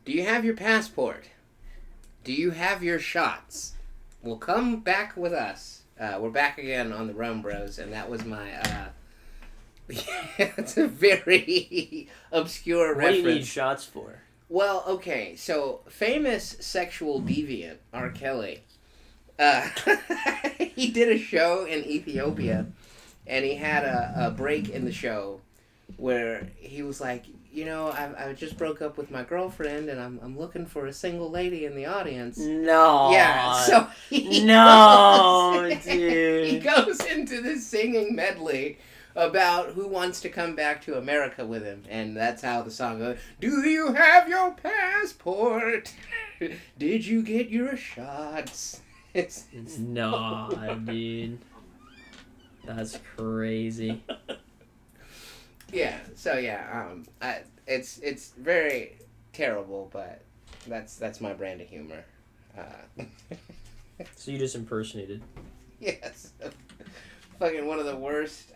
Do you have your passport? Do you have your shots? Well, come back with us. We're back again on the RomeBros, and that was my, it's a very obscure What reference. do you need shots for? Well, okay, so famous sexual deviant R. Kelly, he did a show in Ethiopia, and he had a break in the show where he was like, you know, I just broke up with my girlfriend, and I'm looking for a single lady in the audience. No. Yeah, so dude. He goes into this singing medley about who wants to come back to America with him, and that's how the song goes. Do you have your passport? Did you get your shots? No, dude. That's crazy. Yeah. So yeah, it's very terrible, but that's my brand of humor. So you just impersonated. Yes. Fucking one of the worst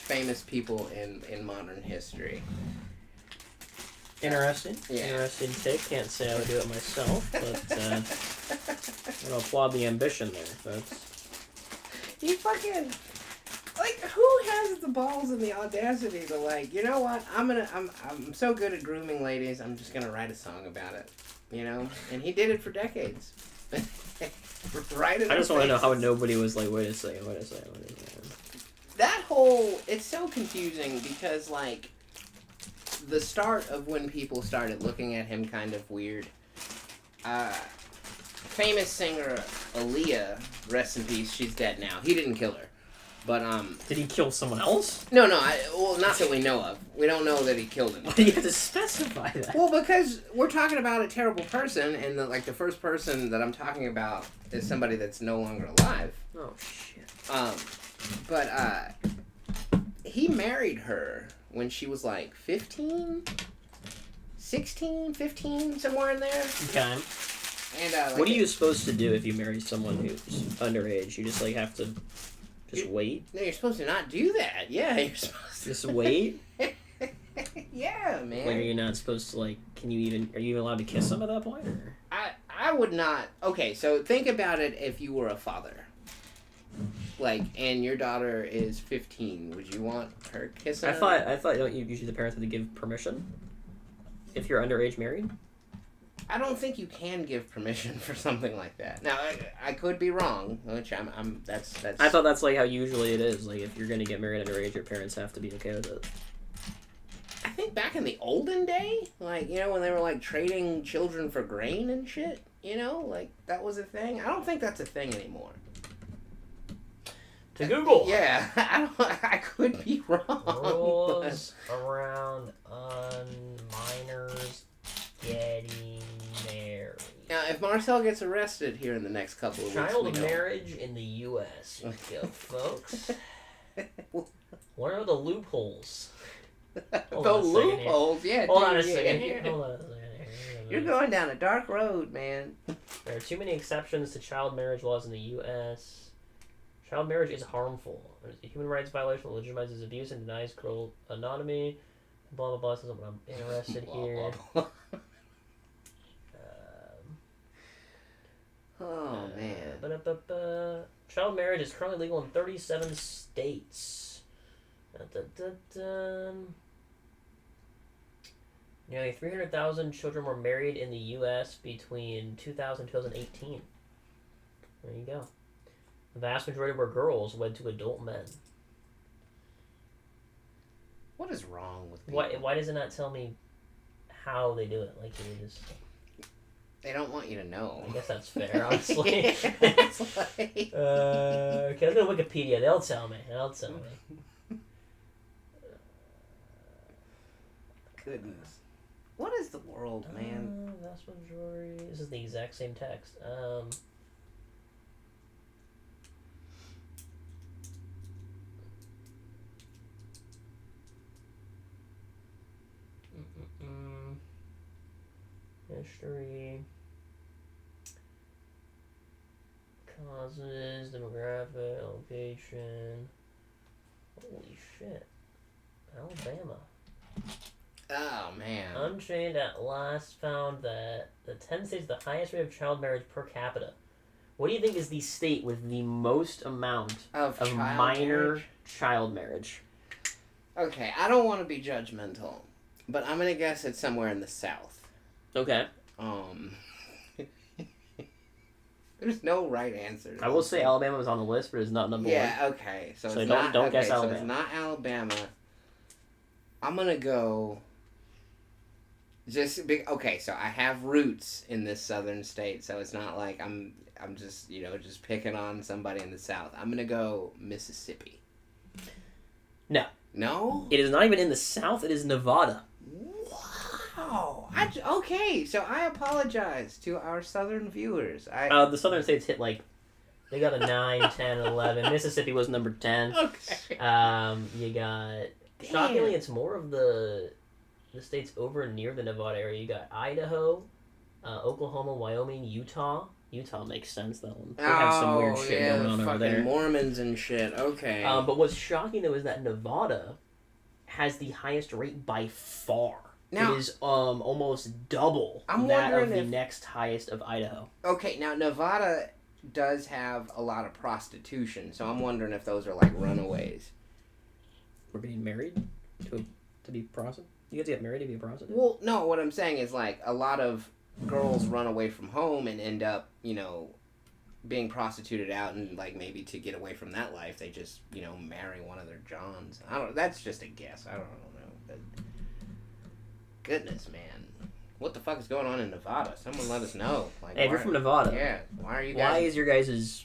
famous people in modern history. Interesting. Yeah. Interesting take. Can't say I would do it myself, but I'm gonna applaud the ambition there. You fucking, like, who has the balls and the audacity to, like, you know what, I'm so good at grooming ladies, I'm just gonna write a song about it, you know? And he did it for decades. Right. I just want to know how nobody was like, wait a second. That whole, it's so confusing because, like, the start of when people started looking at him kind of weird, famous singer Aaliyah, rest in peace, she's dead now. He didn't kill her. But, Did he kill someone else? No, well, not that we know of. We don't know that he killed him. Why do you have to specify that? Well, because we're talking about a terrible person, and the first person that I'm talking about is somebody that's no longer alive. Oh, shit. But, he married her when she was, like, 15? 16? 15? Somewhere in there? Okay. And, what are you supposed to do if you marry someone who's underage? You just, like, have to just wait? No, you're supposed to not do that. Yeah, you're supposed to. Just wait? Yeah, man. Like, are you not supposed to, like, are you even allowed to kiss them at that point? Or? I would not. Okay, so think about it if you were a father. Like, and your daughter is 15. Would you want her kissing? I thought don't you usually the parents have to give permission if you're underage married? I don't think you can give permission for something like that. Now, I could be wrong, which that's. I thought that's like how usually it is. Like, if you're gonna get married underage, your parents have to be okay with it. I think back in the olden day, like, you know, when they were like trading children for grain and shit, you know, like that was a thing. I don't think that's a thing anymore. To Google. Yeah, I could be wrong. Rules around minors getting married. Now, if Marcel gets arrested here in the next couple of weeks, Child marriage in the U.S. Here we go, folks. What are the loopholes? The loopholes, yeah. Hold on a second here. You're going down a dark road, man. There are too many exceptions to child marriage laws in the U.S. Child marriage is harmful. It's a human rights violation that legitimizes abuse and denies girl autonomy. Blah, blah, blah. This is what I'm interested here. Oh, man. Child marriage is currently legal in 37 states. Nearly 300,000 children were married in the U.S. between 2000 and 2018. There you go. The vast majority were girls wed to adult men. What is wrong with people? Why does it not tell me how they do it? Like, you just... They don't want you to know. I guess that's fair, honestly. It's like... Okay, let's go to Wikipedia. They'll tell me. Goodness. What is the world, man? Vast majority... This is the exact same text. History, causes, demographic, location. Holy shit. Alabama. Oh man. Unchained at last found that the 10 states with the highest rate of child marriage per capita. What do you think is the state with the most amount Of minor marriage? child marriage? Okay, I don't want to be judgmental, but I'm gonna guess it's somewhere in the South. Okay. Um, there's no right answer. I will say Alabama was on the list, but it's not number one. Yeah. Okay. So So it's don't- not. don't okay, guess so Alabama. it's not Alabama. I'm gonna go. Okay, so I have roots in this southern state, so it's not like I'm just just picking on somebody in the South. I'm gonna go Mississippi. No. No. It is not even in the South. It is Nevada. Wow. Okay, so I apologize to our southern viewers. The southern states hit they got a 9, 10, 11. Mississippi was number 10. Okay. You got Damn. shockingly, it's more of the states over near the Nevada area. You got Idaho, Oklahoma, Wyoming, Utah. Utah makes sense though. They have some weird shit going on over fucking there. Mormons and shit. Okay. But what's shocking though is that Nevada has the highest rate by far. Now, it is almost double I'm that of wondering the if- next highest of Idaho. Okay, now Nevada does have a lot of prostitution, so I'm wondering if those are like runaways. We're being married to be prostitute. You guys get married to be a prostitute? Well, no, what I'm saying is like a lot of girls run away from home and end up, being prostituted out, and like maybe to get away from that life, they just, marry one of their Johns. That's just a guess. I don't know. But goodness, man. What the fuck is going on in Nevada? Someone let us know. Like, Hey, if you're from Nevada, yeah, why are you guys? why is your guys'?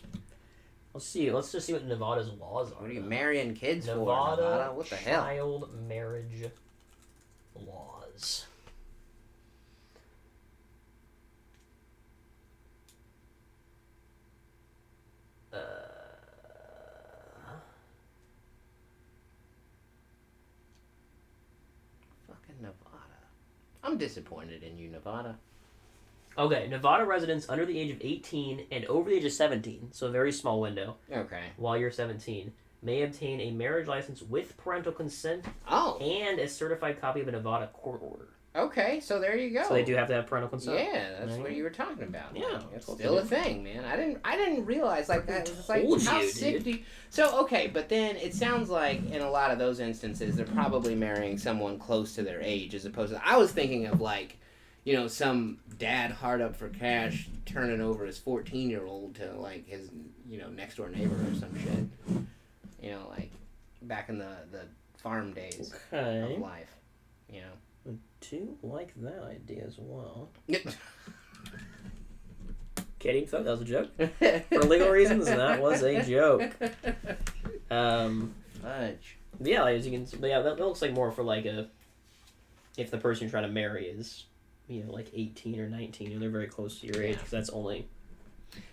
Let's see. Let's just see what Nevada's laws are. What are you marrying kids for, Nevada? Nevada? What the hell? Child marriage laws. Fucking Nevada. I'm disappointed in you, Nevada. Okay, Nevada residents under the age of 18 and over the age of 17, so a very small window, Okay. while you're 17, may obtain a marriage license with parental consent Oh. and a certified copy of a Nevada court order. Okay, so there you go. So they do have to have parental consent. Yeah, that's Right. what you were talking about. Yeah, Like, it's that's what still they a do. thing, man. I didn't realize like that. It's like Told how you, sick dude. do you... So okay, but then it sounds like in a lot of those instances they're probably marrying someone close to their age, as opposed to I was thinking of like, some dad hard up for cash turning over his 14-year-old to like his next door neighbor or some shit. Like back in the farm days Okay. of life. I do like that idea as well. Kidding, fuck, that was a joke. For legal reasons, that was a joke. Fudge. Yeah, as you can, that looks like more for like if the person you're trying to marry is, like 18 or 19, and they're very close to your age, because that's only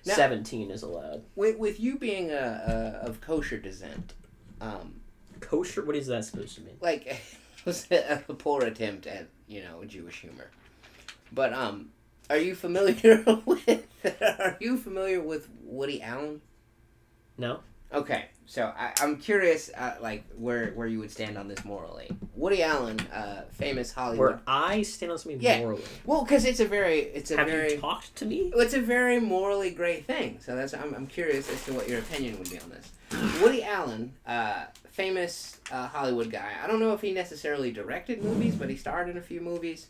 Now- 17 is allowed. With you being of kosher descent, Kosher, what is that supposed to mean? like it was a poor attempt at Jewish humor, but are you familiar with Woody Allen? No? Okay, so I'm curious, like where you would stand on this morally. Woody Allen, famous Hollywood. Where I stand on something Yeah. morally. Well, because it's a very Have you talked to me? It's a very morally great thing. So I'm curious as to what your opinion would be on this. Woody Allen, famous Hollywood guy. I don't know if he necessarily directed movies, but he starred in a few movies.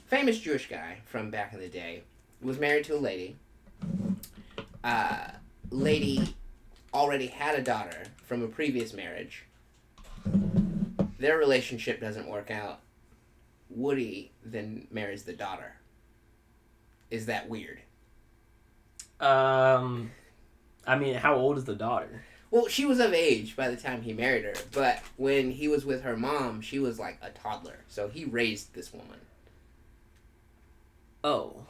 Famous Jewish guy from back in the day. Was married to a lady. Lady already had a daughter from a previous marriage. Their relationship doesn't work out. Woody then marries the daughter. Is that weird? I mean, how old is the daughter? Well, she was of age by the time he married her, but when he was with her mom, she was like a toddler. So he raised this woman. Oh.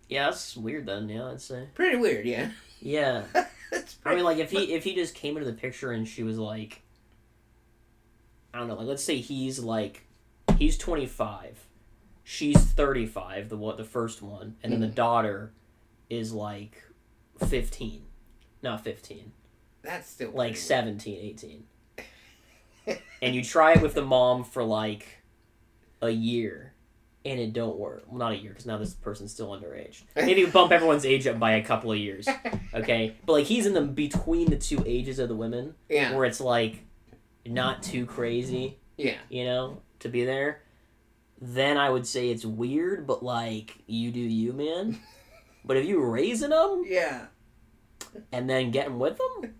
Yeah, that's weird then, yeah, I'd say. Pretty weird, yeah. Yeah. It's I mean, like, if he just came into the picture and she was like, I don't know, like, let's say he's 25, she's 35, the first one, and then the daughter is like 15, not 15, That's still like pretty 17, 18, and you try it with the mom for like a year and it don't work. Well, not a year, because now this person's still underage. Maybe bump everyone's age up by a couple of years, okay? But, like, he's in the between the two ages of the women, Yeah. where it's, like, not too crazy, Yeah. you know, to be there. Then I would say it's weird, but, like, you do you, man. But if you raising them Yeah. and then getting with them,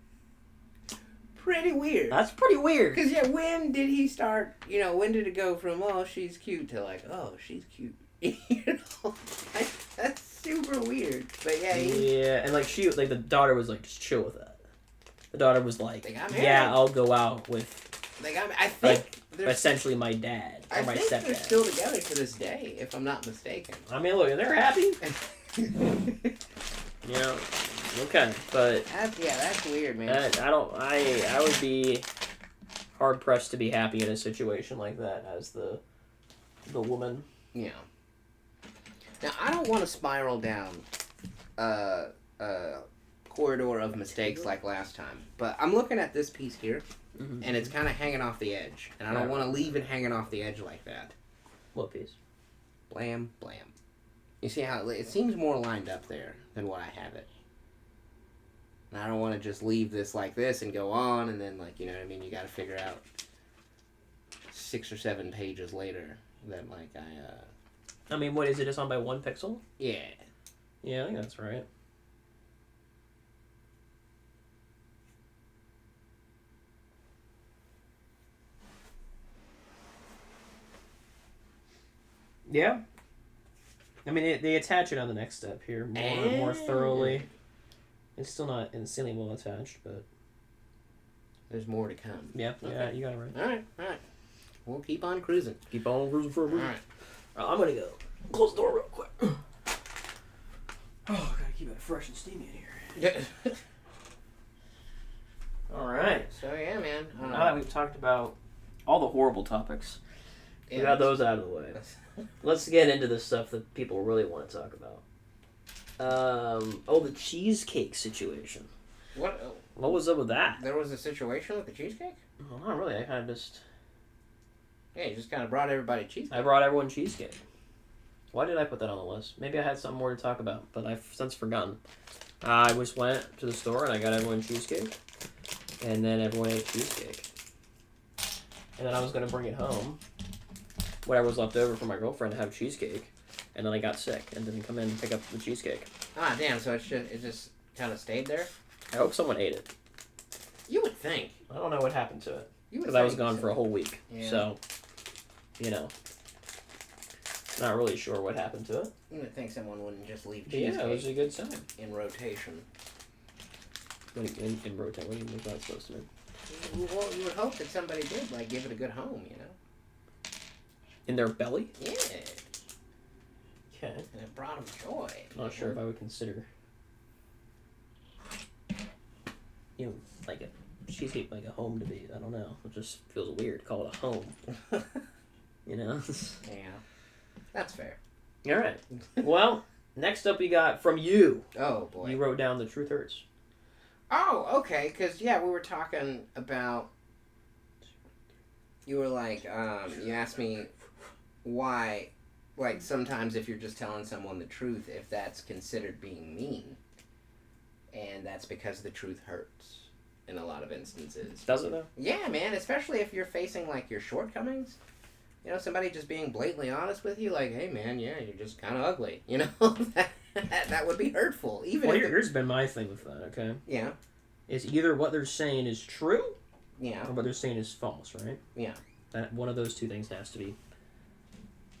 Pretty weird. that's pretty weird. Because, yeah, when did he start, you know, when did it go from, oh, she's cute to, like, oh, she's cute? You know? Like, that's super weird. But, yeah, Yeah, and, like, the daughter was, like, just chill with that. The daughter was like, They got married. yeah, I'll go out with, they got, I think, like, essentially my dad, or my think they're stepdad. still together to this day, if I'm not mistaken. I mean, look, they're happy. You know, okay, but that's weird, man. I would be hard pressed to be happy in a situation like that as the woman. Yeah. Now, I don't want to spiral down a corridor of mistakes like last time, but I'm looking at this piece here, and it's kind of hanging off the edge, and I don't want to leave it hanging off the edge like that. What piece? Blam, blam. You see how it seems more lined up there than what I have it. And I don't want to just leave this like this and go on, and then, like, you know what I mean? You got to figure out 6 or 7 pages later that, like, I mean, what is it? It's on by 1 pixel? Yeah. Yeah, I think that's right. Yeah. I mean, they attach it on the next step here more thoroughly. It's still not insanely well attached, but There's more to come. yeah, Okay. yeah, you got it right. All right. We'll keep on cruising. Keep on cruising for a All bit. right. I'm gonna go close the door real quick. Oh, gotta keep it fresh and steamy in here. All right. So, yeah, man. Now that we've talked about all the horrible topics, we got those out of the way. Let's get into the stuff that people really want to talk about. The cheesecake situation. What was up with that? There was a situation with the cheesecake? Well, not really. I kind of just... Yeah, you just kind of brought everybody cheesecake. I brought everyone cheesecake. Why did I put that on the list? Maybe I had something more to talk about, but I've since forgotten. I just went to the store and I got everyone cheesecake. And then everyone ate cheesecake. And then I was going to bring it home. Whatever was left over for my girlfriend to have cheesecake. And then I got sick and didn't come in and pick up the cheesecake. Ah, damn, so it just kind of stayed there? I hope someone ate it. You would think. I don't know what happened to it. You would Because I was think gone so. for a whole week. Yeah. So, you know. Not really sure what happened to it. You would think someone wouldn't just leave But cheesecake yeah, it was a good sign. in rotation. In rotate, what do you think that's supposed to mean? Well, you would hope that somebody did, like, give it a good home, you know? In their belly? Yeah. Okay. And it brought them joy. Not sure if I would consider, you know, like a cheesecake like a home to be. I don't know. It just feels weird to call it a home. You know? Yeah. That's fair. All right. Well, next up we got from you. Oh, boy. You wrote down The Truth Hurts. Oh, okay, because, yeah, we were talking about... You were like, you asked me why, like, sometimes if you're just telling someone the truth, if that's considered being mean. And that's because the truth hurts in a lot of instances. Does it, though? Yeah, man, especially if you're facing, like, your shortcomings. You know, somebody just being blatantly honest with you, like, hey, man, yeah, you're just kind of ugly. You know, that would be hurtful. Even Well, if here's been my thing with that, okay? Yeah, Is either what they're saying is true yeah, or what they're saying is false, right? yeah. That one of those two things has to be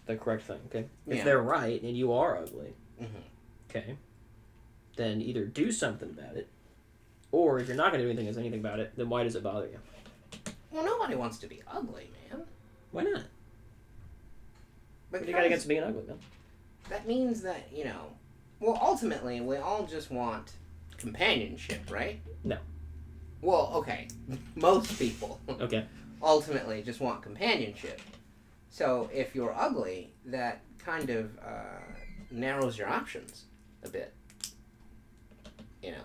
the correct thing, okay? If Yeah. they're right and you are ugly, Mhm. okay, then either do something about it, or if you're not going to do anything about it, then why does it bother you? Well, nobody wants to be ugly, man. Why not? What do you got Because against being ugly, man? that means that, you know, well, ultimately, we all just want companionship, right? No. Well, okay, most people Okay. ultimately just want companionship. So if you're ugly, that kind of narrows your options a bit. You know.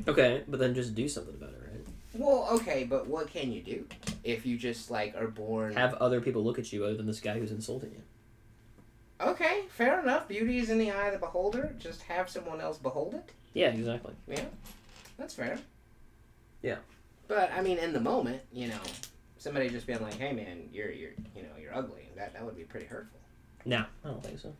Okay, but then just do something about it, right? Well, okay, but what can you do? if you just like are born. Have other people look at you other than this guy who's insulting you. Okay, fair enough. Beauty is in the eye of the beholder. Just have someone else behold it. Yeah, exactly. Yeah, that's fair. Yeah. But I mean, in the moment, somebody just being like, "Hey, man, you're ugly." That would be pretty hurtful. No, I don't think so.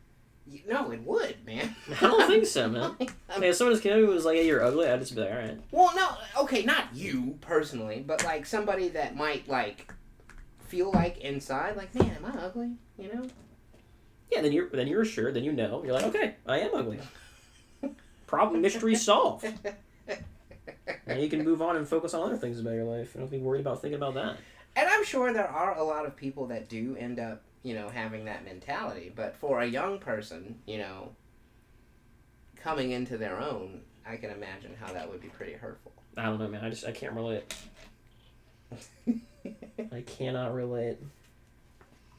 No, it would, man. I don't think so, man. If someone just came up and was like, "Hey, you're ugly," I'd just be like, "All right." Well, no, okay, not you personally, but like somebody that might like feel like inside, like, man, am I ugly? Yeah, then you're assured, then you're like, okay, I am ugly. Problem, mystery solved. And you can move on and focus on other things about your life. You don't have to be worried about thinking about that. And I'm sure there are a lot of people that do end up, having that mentality. But for a young person, coming into their own, I can imagine how that would be pretty hurtful. I don't know, man. I can't relate. I cannot relate.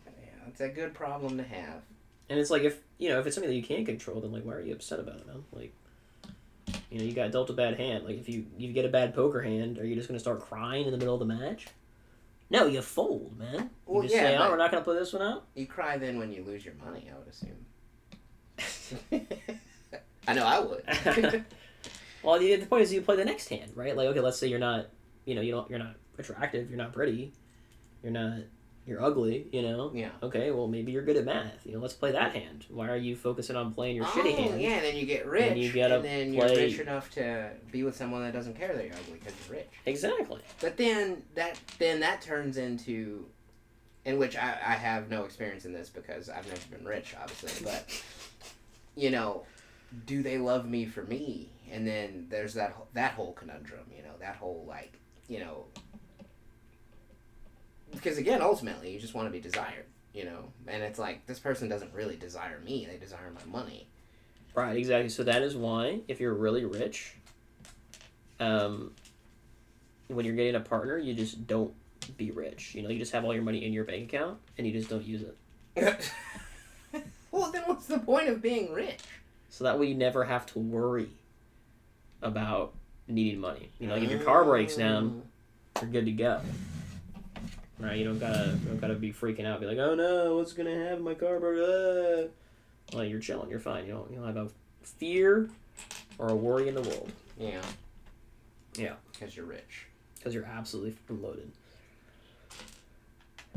Yeah, it's a good problem to have. And it's like, if it's something that you can't control, then like, why are you upset about it, man? Like, you got dealt a bad hand. Like, if you get a bad poker hand, are you just going to start crying in the middle of the match? No, you fold, man. You just say, we're not going to play this one out? You cry then when you lose your money, I would assume. I know I would. Well, the point is you play the next hand, right? Like, okay, let's say you're not, you're not attractive, you're not pretty, you're ugly, Yeah. Okay, well, maybe you're good at math. Let's play that hand. Why are you focusing on playing your shitty hand? Yeah, then you get rich, and then you're rich enough to be with someone that doesn't care that you're ugly because you're rich. Exactly. But then that turns into, in which I have no experience in this because I've never been rich, obviously, but, do they love me for me? And then there's that whole conundrum, that whole, like, because again, ultimately, you just want to be desired, and it's like, this person doesn't really desire me, they desire my money. Right, exactly. So that is why, if you're really rich, when you're getting a partner, you just don't be rich. You just have all your money in your bank account, and you just don't use it. Well, then what's the point of being rich? So that way you never have to worry about needing money. Like if your car breaks down, you're good to go. Right? You don't gotta be freaking out. Be like, oh no, what's gonna happen? My car broke. Well, you're chilling. You're fine. You don't have a fear or a worry in the world. Yeah. Yeah. Because you're rich. Because you're absolutely loaded.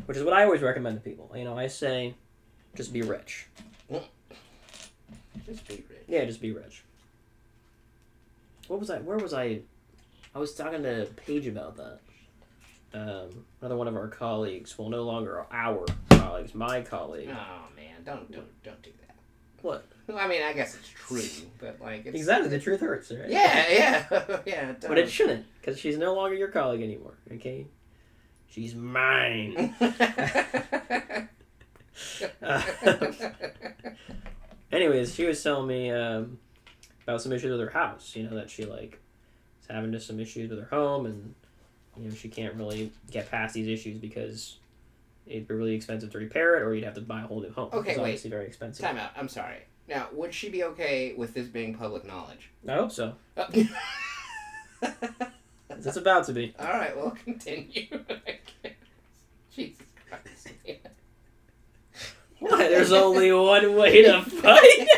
Which is what I always recommend to people. I say, just be rich. Just be rich. Yeah, just be rich. Where was I? I was talking to Paige about that. Another one of our colleagues. Well, no longer our colleagues. My colleague. Oh man, don't do that. What? Well, I mean, I guess it's true, but like it's... Exactly, the truth hurts, right? Yeah, yeah. But it shouldn't, because she's no longer your colleague anymore. Okay, she's mine. Anyways, she was telling me about some issues with her house. That she is having just some issues with her home, and she can't really get past these issues because it'd be really expensive to repair it, or you'd have to buy a whole new home. Okay, it's wait. Obviously, very expensive. Time out. I'm sorry. Now, would she be okay with this being public knowledge? I hope so. It's about to be. All right, well, continue. Jesus Christ. Why? There's only one way to fight.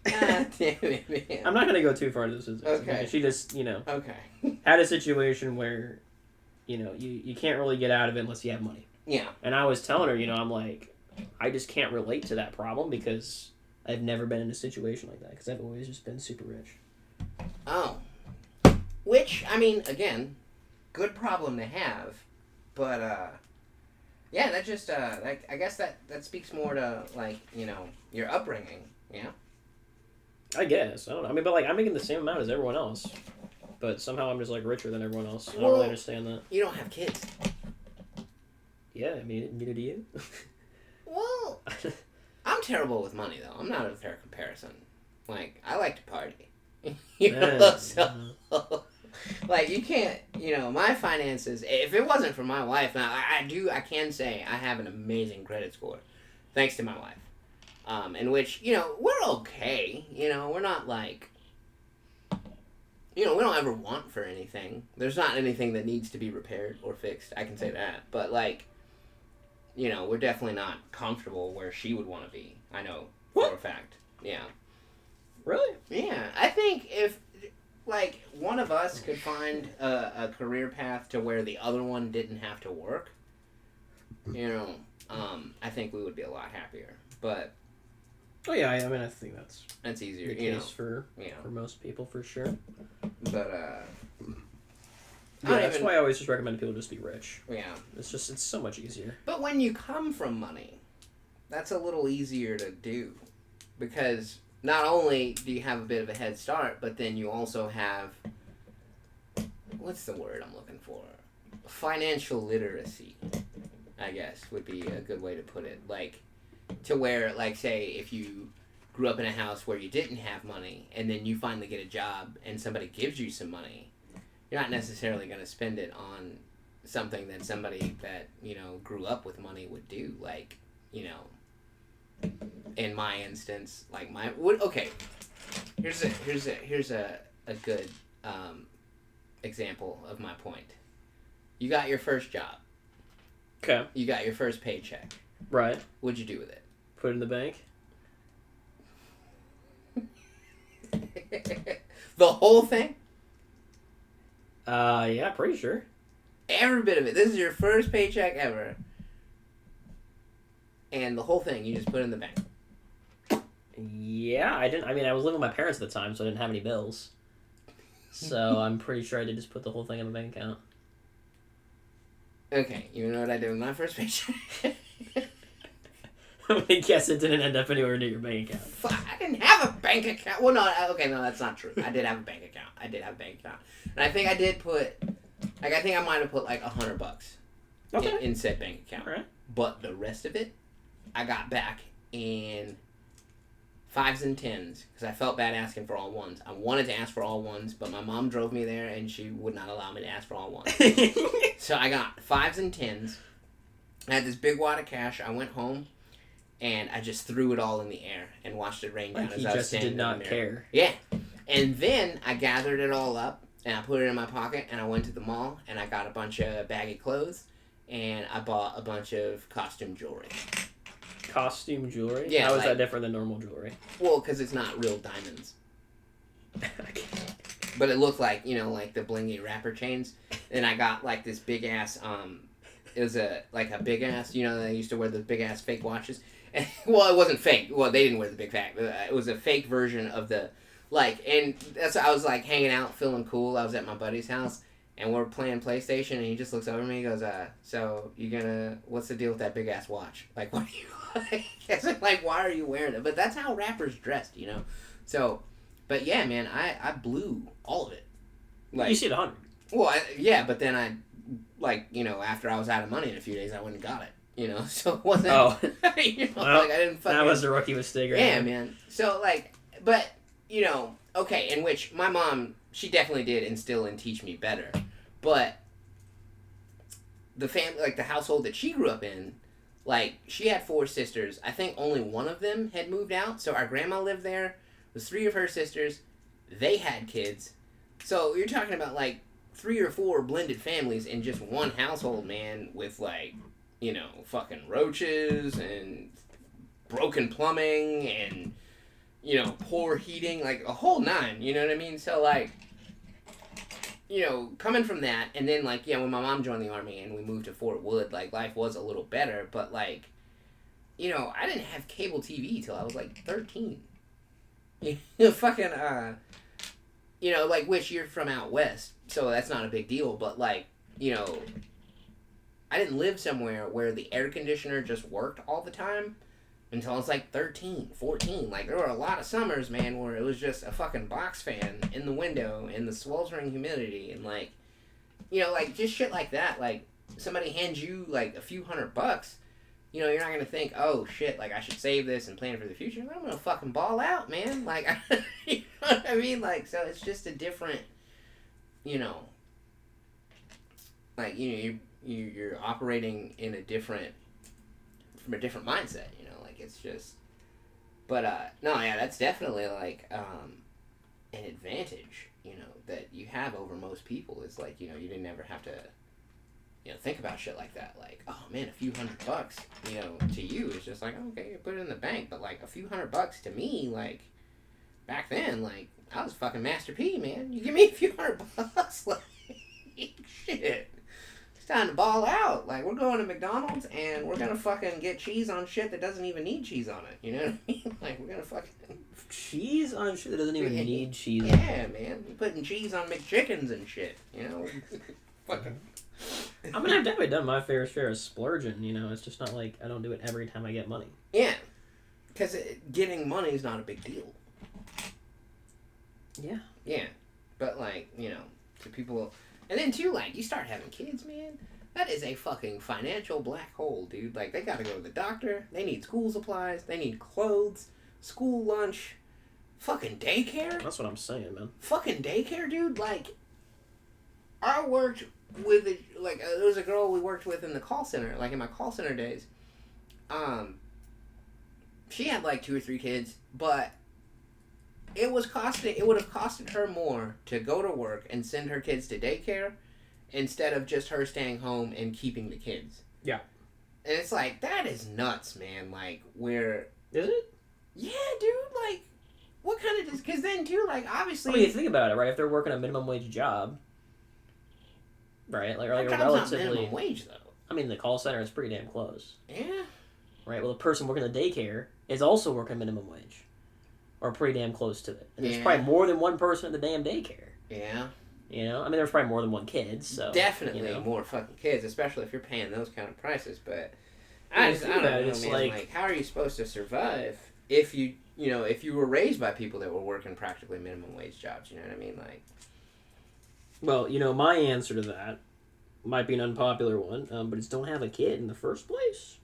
God damn it, man. I'm not gonna go too far into this. Okay. She just, Okay. had a situation where, you can't really get out of it unless you have money. Yeah. And I was telling her, I'm like, I just can't relate to that problem because I've never been in a situation like that because I've always just been super rich. Oh. Which, I mean, again, good problem to have, but, yeah, that just, I guess that speaks more to, your upbringing, yeah? I guess. I don't know. I mean, but, I'm making the same amount as everyone else, but somehow I'm just, richer than everyone else. I don't really understand that. You don't have kids. Yeah, I mean, neither do you. Well, I'm terrible with money, though. I'm not a fair comparison. I like to party. So, you can't, my finances, if it wasn't for my wife, now, I can say I have an amazing credit score, thanks to my wife, in which, we're okay, we're not, we don't ever want for anything. There's not anything that needs to be repaired or fixed. I can say that. But, like, we're definitely not comfortable where she would want to be. I know for a fact. Yeah. Really? Yeah. I think if, like, one of us could find a career path to where the other one didn't have to work, I think we would be a lot happier. But... Oh, yeah, I mean, I think that's easier, the case for most people, for sure. But, that's why I always just recommend people just be rich. Yeah. It's so much easier. But when you come from money, that's a little easier to do. Because not only do you have a bit of a head start, but then you also have, what's the word I'm looking for? Financial literacy, I guess, would be a good way to put it. Like, to where, like, say, if you grew up in a house where you didn't have money, and then you finally get a job, and somebody gives you some money, you're not necessarily going to spend it on something that somebody that, grew up with money would do. Like, in my instance, like okay, here's a good example of my point. You got your first job. Okay. You got your first paycheck. Right. What'd you do with it? Put it in the bank. The whole thing? Yeah, pretty sure. Every bit of it. This is your first paycheck ever. And the whole thing, you just put in the bank. Yeah, I didn't. I mean, I was living with my parents at the time, so I didn't have any bills. So I'm pretty sure I did just put the whole thing in my bank account. Okay, you know what I did with my first paycheck? I guess it didn't end up anywhere near your bank account. Fuck, I didn't have a bank account. Well, no, okay, no, that's not true. I did have a bank account. And I think I did put, like, I think I might have put, like, $100 in said bank account. Right. But the rest of it, I got back in 5s and 10s, because I felt bad asking for all ones. I wanted to ask for all ones, but my mom drove me there, and she would not allow me to ask for all ones. So I got 5s and 10s. I had this big wad of cash. I went home, and I just threw it all in the air and watched it rain down as I was standing in the mirror. He just did not care. Yeah. And then I gathered it all up, and I put it in my pocket, and I went to the mall, and I got a bunch of baggy clothes, and I bought a bunch of costume jewelry. Costume jewelry? Yeah. How is that different than normal jewelry? Well, because it's not real diamonds. But it looked like, like the blingy rapper chains. And I got, like, this big-ass, it was a big-ass, they used to wear the big-ass fake watches. Well, it wasn't fake. Well, they didn't wear the big fat. It was a fake version of the, and that's I was, like, hanging out, feeling cool. I was at my buddy's house, and we're playing PlayStation, and he just looks over at me and goes, so what's the deal with that big-ass watch? Like, what are you, like, why are you wearing it? But that's how rappers dressed, So, but yeah, man, I blew all of it. Like, you see it 100. Well, yeah, but then after I was out of money in a few days, I went and got it. So it wasn't... Oh. Well, I didn't fucking... That was a rookie mistake, right? Yeah, man. So, but, okay, in which my mom, she definitely did instill and teach me better. But the family, the household that she grew up in, she had 4 sisters. I think only one of them had moved out. So our grandma lived there. It was 3 of her sisters. They had kids. So you're talking about, 3 or 4 blended families in just one household, man, with, fucking roaches and broken plumbing and, poor heating, a whole 9, you know what I mean? So, coming from that, and then, when my mom joined the Army and we moved to Fort Wood, life was a little better, but, I didn't have cable TV till I was, 13. Fucking, which you're from out west, so that's not a big deal, but, I didn't live somewhere where the air conditioner just worked all the time until I was 13, 14. There were a lot of summers, man, where it was just a fucking box fan in the window and the sweltering humidity and just shit like that. Somebody hands you a few $100, you're not gonna think, oh shit, I should save this and plan for the future. I'm gonna fucking ball out, man. You know what I mean? So it's just a different, you're operating in from a different mindset, it's just, but, no, yeah, that's definitely, an advantage, that you have over most people. Is like, you didn't ever have to, think about shit like that. Like, oh man, a few $100, to you is just like, okay, you put it in the bank. But like a few $100 to me, like back then, like I was fucking Master P, man. You give me a few $100, like shit. It's time to ball out. Like, we're going to McDonald's and we're gonna fucking get cheese on shit that doesn't even need cheese on it. You know what I mean? Like, we're gonna fucking cheese on shit that doesn't even need cheese. Yeah, man. You're putting cheese on McChickens and shit. Fucking. I mean, I've definitely done my fair share of splurging. It's just not like I don't do it every time I get money. Yeah, because getting money is not a big deal. Yeah. Yeah, but like to people. And then, too, like, you start having kids, man, that is a fucking financial black hole, dude. Like, they gotta go to the doctor, they need school supplies, they need clothes, school lunch, fucking daycare. That's what I'm saying, man. Fucking daycare, dude. Like, I worked with, there was a girl we worked with in the call center, like, in my call center days. She had, like, 2 or 3 kids, but it would have costed her more to go to work and send her kids to daycare instead of just her staying home and keeping the kids. Yeah. And it's like, that is nuts, man. Like, where... Is it? Yeah, dude. Like, what kind of... Because then, too, like, obviously... I mean, you think about it, right? If they're working a minimum wage job, right? Like, that a job's relatively... not minimum wage, though. I mean, the call center is pretty damn close. Yeah. Right? Well, the person working the daycare is also working minimum wage. Or pretty damn close to it. And there's probably more than one person at the damn daycare. Yeah. I mean, there's probably more than one kid, so... Definitely more fucking kids, especially if you're paying those kind of prices, but... I don't know, man. Like, how are you supposed to survive if you were raised by people that were working practically minimum wage jobs, you know what I mean? Like... Well, my answer to that might be an unpopular one, but it's don't have a kid in the first place.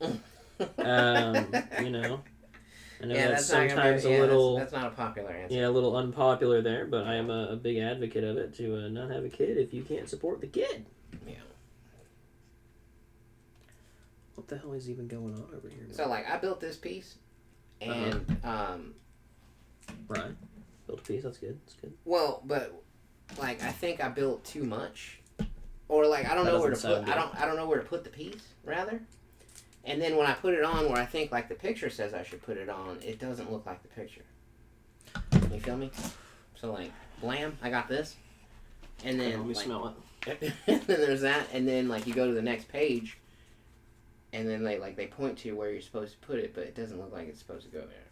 I know that's sometimes a little... That's not a popular answer. Yeah, a little unpopular there, but I am a big advocate of it to not have a kid if you can't support the kid. Yeah. What the hell is even going on over here? So, like, I built this piece, and, Right. Built a piece, that's good. That's good. Well, but, like, I think I built too much. Or, like, I don't know where to put... I don't know where to put the piece, rather. And then when I put it on where I think, like, the picture says I should put it on, it doesn't look like the picture. You feel me? So, like, blam, I got this. And then, let me smell it. And then there's that. And then, like, you go to the next page. And then, they point to where you're supposed to put it, but it doesn't look like it's supposed to go there.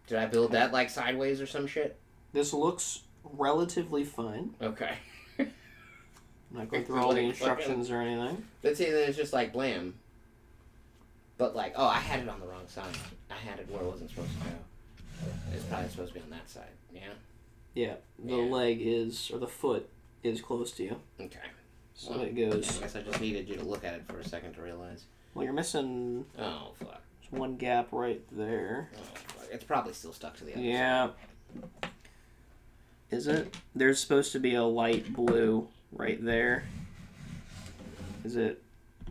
Did I build that, like, sideways or some shit? This looks relatively fine. Okay. I'm not going through all the instructions or anything. But see, then it's just like, blam. But, like, oh, I had it on the wrong side. I had it where it wasn't supposed to go. It's probably supposed to be on that side. Yeah? Yeah. The leg is, or the foot is close to you. Okay. So it goes... I guess I just needed you to look at it for a second to realize. Well, you're missing... Oh, fuck. There's one gap right there. Oh, fuck. It's probably still stuck to the other side. Yeah. Is it? There's supposed to be a light blue right there. Is it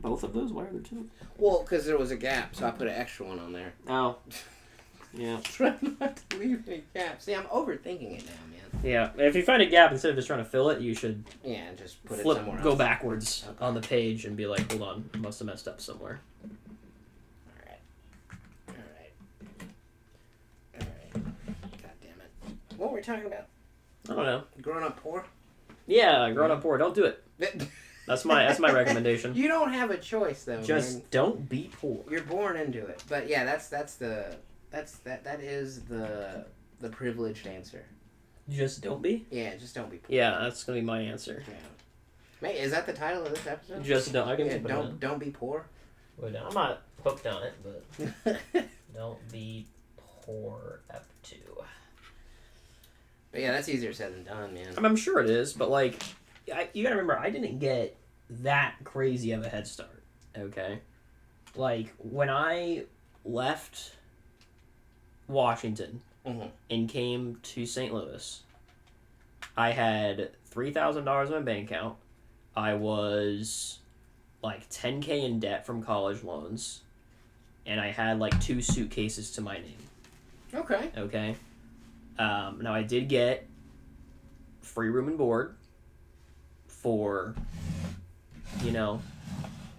both of those? Why are there two? Well, because there was a gap, so I put an extra one on there. Oh. Yeah. Try not to leave any gaps. See, I'm overthinking it now, man. Yeah. If you find a gap, instead of just trying to fill it, you should just put it somewhere else. Go backwards on the page and be like, hold on, I must have messed up somewhere. Alright. God damn it. What were we talking about? I don't know. Growing up poor? Yeah, growing up poor. Don't do it. That's my recommendation. You don't have a choice though. Just don't be poor. You're born into it. But yeah, that is the privileged answer. Just don't be? Yeah, just don't be poor. Yeah, that's gonna be my answer. Yeah. Mate, is that the title of this episode? Just don't. I can don't be poor. Wait, I'm not hooked on it, but don't be poor up to. But yeah, that's easier said than done, man. I'm sure it is, but like, you gotta remember, I didn't get that crazy of a head start. Okay, like when I left Washington and came to St. Louis, I had $3,000 in my bank account. I was like $10K in debt from college loans, and I had like 2 suitcases to my name. Okay. Okay. Now, I did get free room and board for,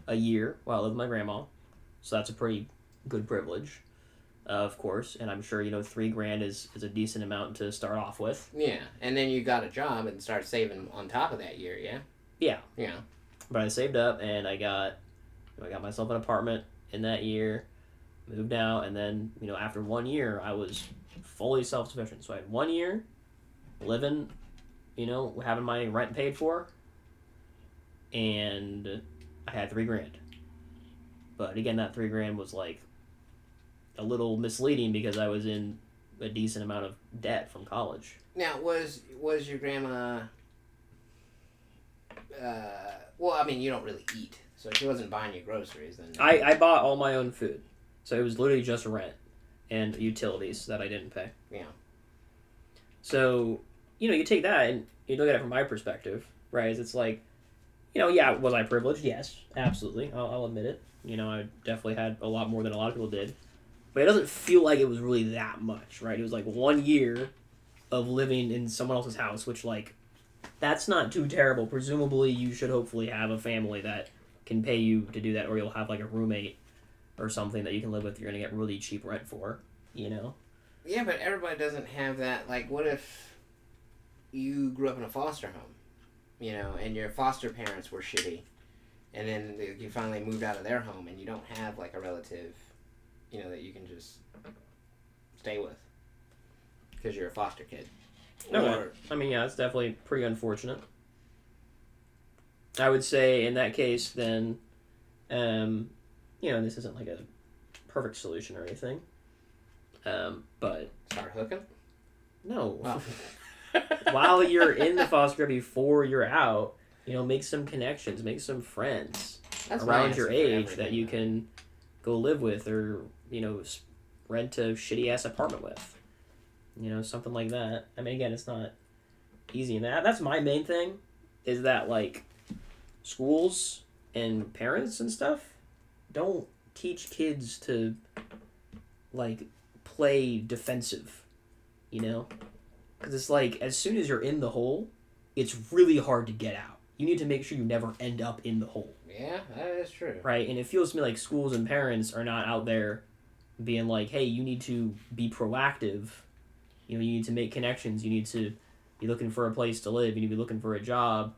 a year while I lived with my grandma. So that's a pretty good privilege, of course. And I'm sure, $3,000 is a decent amount to start off with. Yeah, and then you got a job and start saving on top of that year, yeah? Yeah. Yeah. But I saved up and I got myself an apartment in that year, moved out, and then, after 1 year, I was fully self-sufficient. So I had 1 year living, having my rent paid for, and I had $3,000. But again, that $3,000 was like a little misleading because I was in a decent amount of debt from college. Now, was your grandma? Well, I mean, you don't really eat, so she wasn't buying you groceries then. I bought all my own food, so it was literally just rent and utilities that I didn't pay. Yeah. So, you take that and you look at it from my perspective, right? It's like, yeah, was I privileged? Yes, absolutely. I'll admit it. I definitely had a lot more than a lot of people did. But it doesn't feel like it was really that much, right? It was like 1 year of living in someone else's house, which, like, that's not too terrible. Presumably, you should hopefully have a family that can pay you to do that, or you'll have, like, a roommate or something that you can live with you're going to get really cheap rent for, Yeah, but everybody doesn't have that. Like, what if you grew up in a foster home, and your foster parents were shitty, and then you finally moved out of their home, and you don't have, like, a relative, that you can just stay with because you're a foster kid. No, I mean, yeah, it's definitely pretty unfortunate. I would say in that case, then, this isn't like a perfect solution or anything, but... Start hooking? No. Oh. While you're in the foster care, before you're out, make some connections, make some friends around your age that you can go live with or, rent a shitty-ass apartment with. Something like that. I mean, again, it's not easy in that. That's my main thing, is that, like, schools and parents and stuff don't teach kids to, like, play defensive, Because it's like, as soon as you're in the hole, it's really hard to get out. You need to make sure you never end up in the hole. Yeah, that is true. Right? And it feels to me like schools and parents are not out there being like, hey, you need to be proactive. You need to make connections. You need to be looking for a place to live. You need to be looking for a job.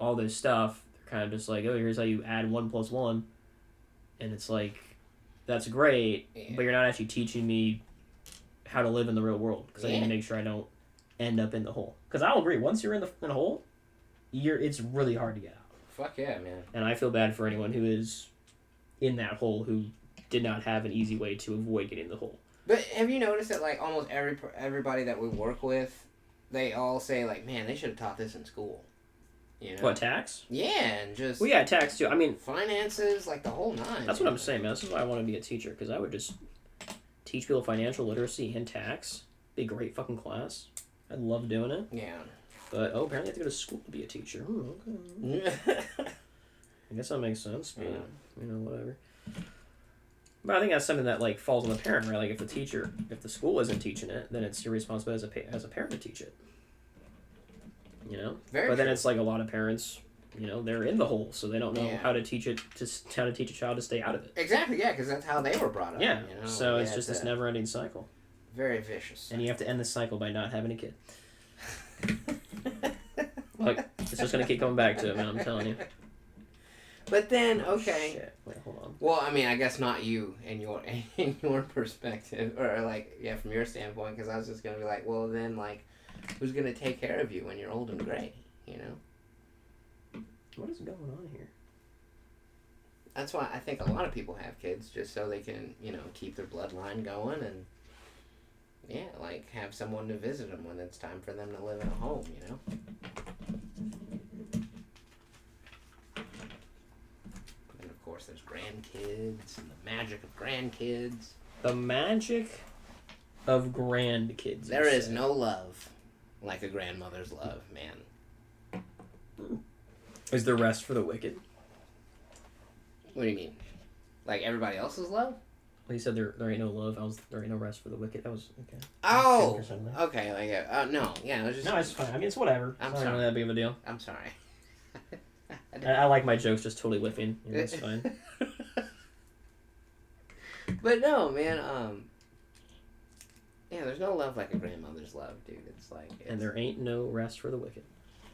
All this stuff. They're kind of just like, oh, here's how you add 1 + 1. And it's like, that's great, but you're not actually teaching me how to live in the real world. Because I need to make sure I don't end up in the hole. Because I'll agree, once you're in the hole, it's really hard to get out. Fuck yeah, man. And I feel bad for anyone who is in that hole who did not have an easy way to avoid getting in the hole. But have you noticed that, like, almost everybody that we work with, they all say, like, man, they should have taught this in school. What, tax? Yeah, and just... Well, yeah, tax, too. I mean... finances, like, the whole nine. That's what I'm saying, man. This is why I want to be a teacher, because I would just teach people financial literacy and tax. Be a great fucking class. I love doing it. Yeah. But, apparently I have to go to school to be a teacher. Okay. I guess that makes sense, but, whatever. But I think that's something that, like, falls on the parent, right? Like, if the school isn't teaching it, then it's your responsibility as a parent to teach it. Very but then true. it's like a lot of parents, they're in the hole, so they don't know how to teach a child to stay out of it. Exactly, yeah, because that's how they were brought up. Yeah, so it's just this never-ending cycle. Very vicious. And you have to end the cycle by not having a kid. Look, it's just going to keep coming back to it, man, I'm telling you. But then, okay. Shit. Wait, hold on. Well, I mean, I guess not you in your perspective, or, like, yeah, from your standpoint, because I was just going to be like, well, then, like, who's going to take care of you when you're old and gray, What is going on here? That's why I think a lot of people have kids, just so they can, keep their bloodline going and, yeah, like, have someone to visit them when it's time for them to live in a home, And, of course, there's grandkids and the magic of grandkids. The magic of grandkids. There is no love like a grandmother's love, man. Is there rest for the wicked? What do you mean? Like everybody else's love? Well, you said there ain't no love. There ain't no rest for the wicked. That was okay. Oh, okay. Like, no, yeah. It was just, no, it's fine. I mean, it's whatever. I'm it's sorry. not really that big of a deal. I'm sorry. I like my jokes just totally whiffing. You know, it's fine. But no, man. Yeah, there's no love like a grandmother's love, dude. And there ain't no rest for the wicked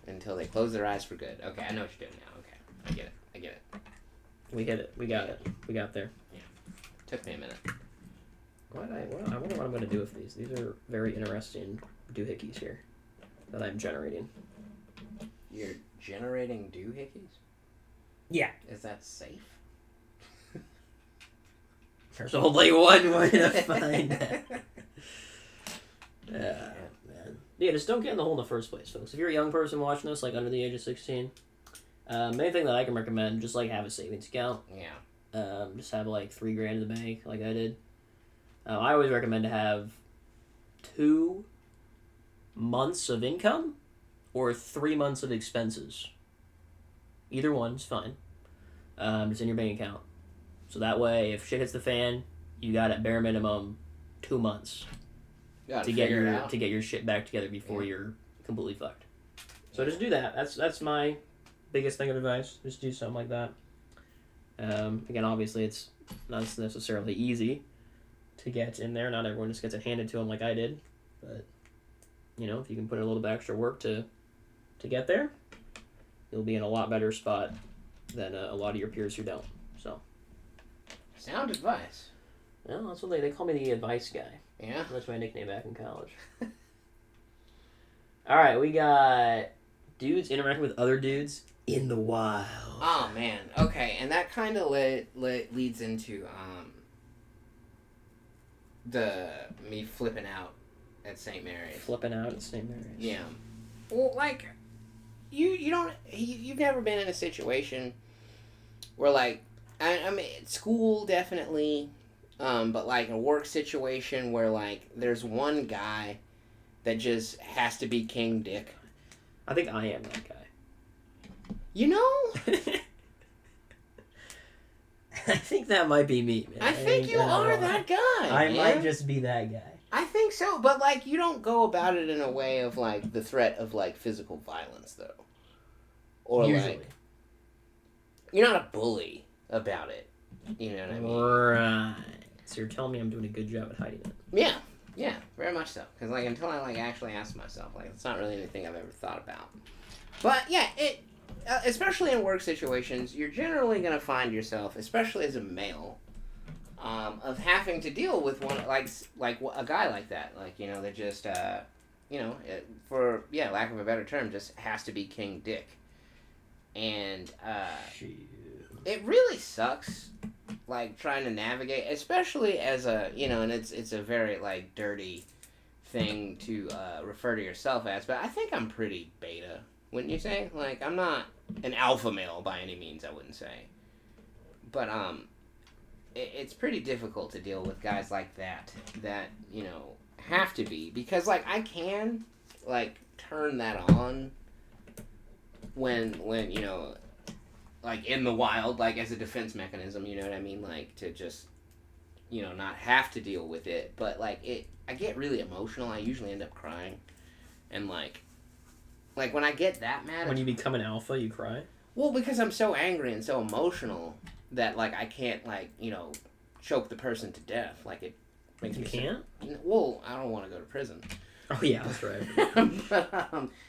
until they close their eyes for good. Okay, I know what you're doing now. Okay, I get it. We hit it. We got it. We got there. Yeah. Took me a minute. I wonder what I'm going to do with these. These are very interesting doohickeys here that I'm generating. You're generating doohickeys? Yeah. Is that safe? There's only one way to find it. Man. Yeah, just don't get in the hole in the first place, folks. If you're a young person watching this, like under the age of 16, main thing that I can recommend, just like have a savings account. Yeah. Just have like $3,000 in the bank, like I did. I always recommend to have 2 months of income or 3 months of expenses. Either one's fine. Just in your bank account. So that way, if shit hits the fan, you got at bare minimum 2 months to get your shit back together before you're completely fucked. So just do that. That's my biggest thing of advice. Just do something like that. Again, obviously, it's not necessarily easy to get in there. Not everyone just gets it handed to them like I did. But, you know, if you can put in a little bit extra work to get there, you'll be in a lot better spot than a lot of your peers who don't. So. Sound advice. Well, that's what they call me, the advice guy. Yeah? That's my nickname back in college. Alright, we got dudes interacting with other dudes in the wild. Oh, man. Okay, and that kind of leads into me flipping out at St. Mary's. Flipping out at St. Mary's. Yeah. Well, like, you've never been in a situation where, like, I mean, school definitely, but like a work situation where like there's one guy that just has to be King Dick. I think I am that guy. You know? I think that might be me, man. I think you are that guy. I might just be that guy. I think so, but like you don't go about it in a way of like the threat of like physical violence though. Or usually. Like you're not a bully about it. You know what I mean? Right. So you're telling me I'm doing a good job at hiding it. Yeah, very much so. Because like until I like actually ask myself, like it's not really anything I've ever thought about. But yeah, it especially in work situations, you're generally gonna find yourself, especially as a male, of having to deal with one like a guy like that, like you know that just for lack of a better term, just has to be King Dick, and it really sucks, like, trying to navigate, especially as a, you know, and it's a very, like, dirty thing to refer to yourself as, but I think I'm pretty beta, wouldn't you say? Like, I'm not an alpha male by any means, I wouldn't say. But, it's pretty difficult to deal with guys like that, you know, have to be, because, like, I can, like, turn that on when, you know, like, in the wild, like, as a defense mechanism, you know what I mean? Like, to just, you know, not have to deal with it. But, like, I get really emotional. I usually end up crying. And, like, when I get that mad... When you become an alpha, you cry? Well, because I'm so angry and so emotional that, like, I can't, like, you know, choke the person to death. Like, it makes me... You can't? Well, I don't want to go to prison. Oh, yeah, that's right. But,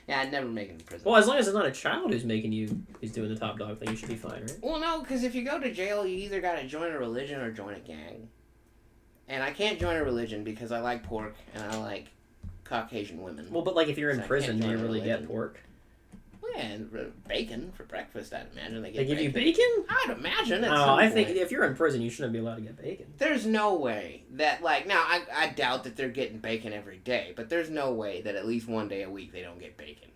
yeah, I'd never make it to prison. Well, as long as it's not a child who's doing the top dog thing, you should be fine, right? Well, no, because if you go to jail, you either got to join a religion or join a gang. And I can't join a religion because I like pork and I like Caucasian women. Well, but, like, if you're in prison, do you really get pork? Well, yeah, and bacon for breakfast, I'd imagine. They give you bacon? I'd imagine. I think if you're in prison, you shouldn't be allowed to get bacon. There's no way that, like, now, I doubt that they're getting bacon every day, but there's no way that at least one day a week they don't get bacon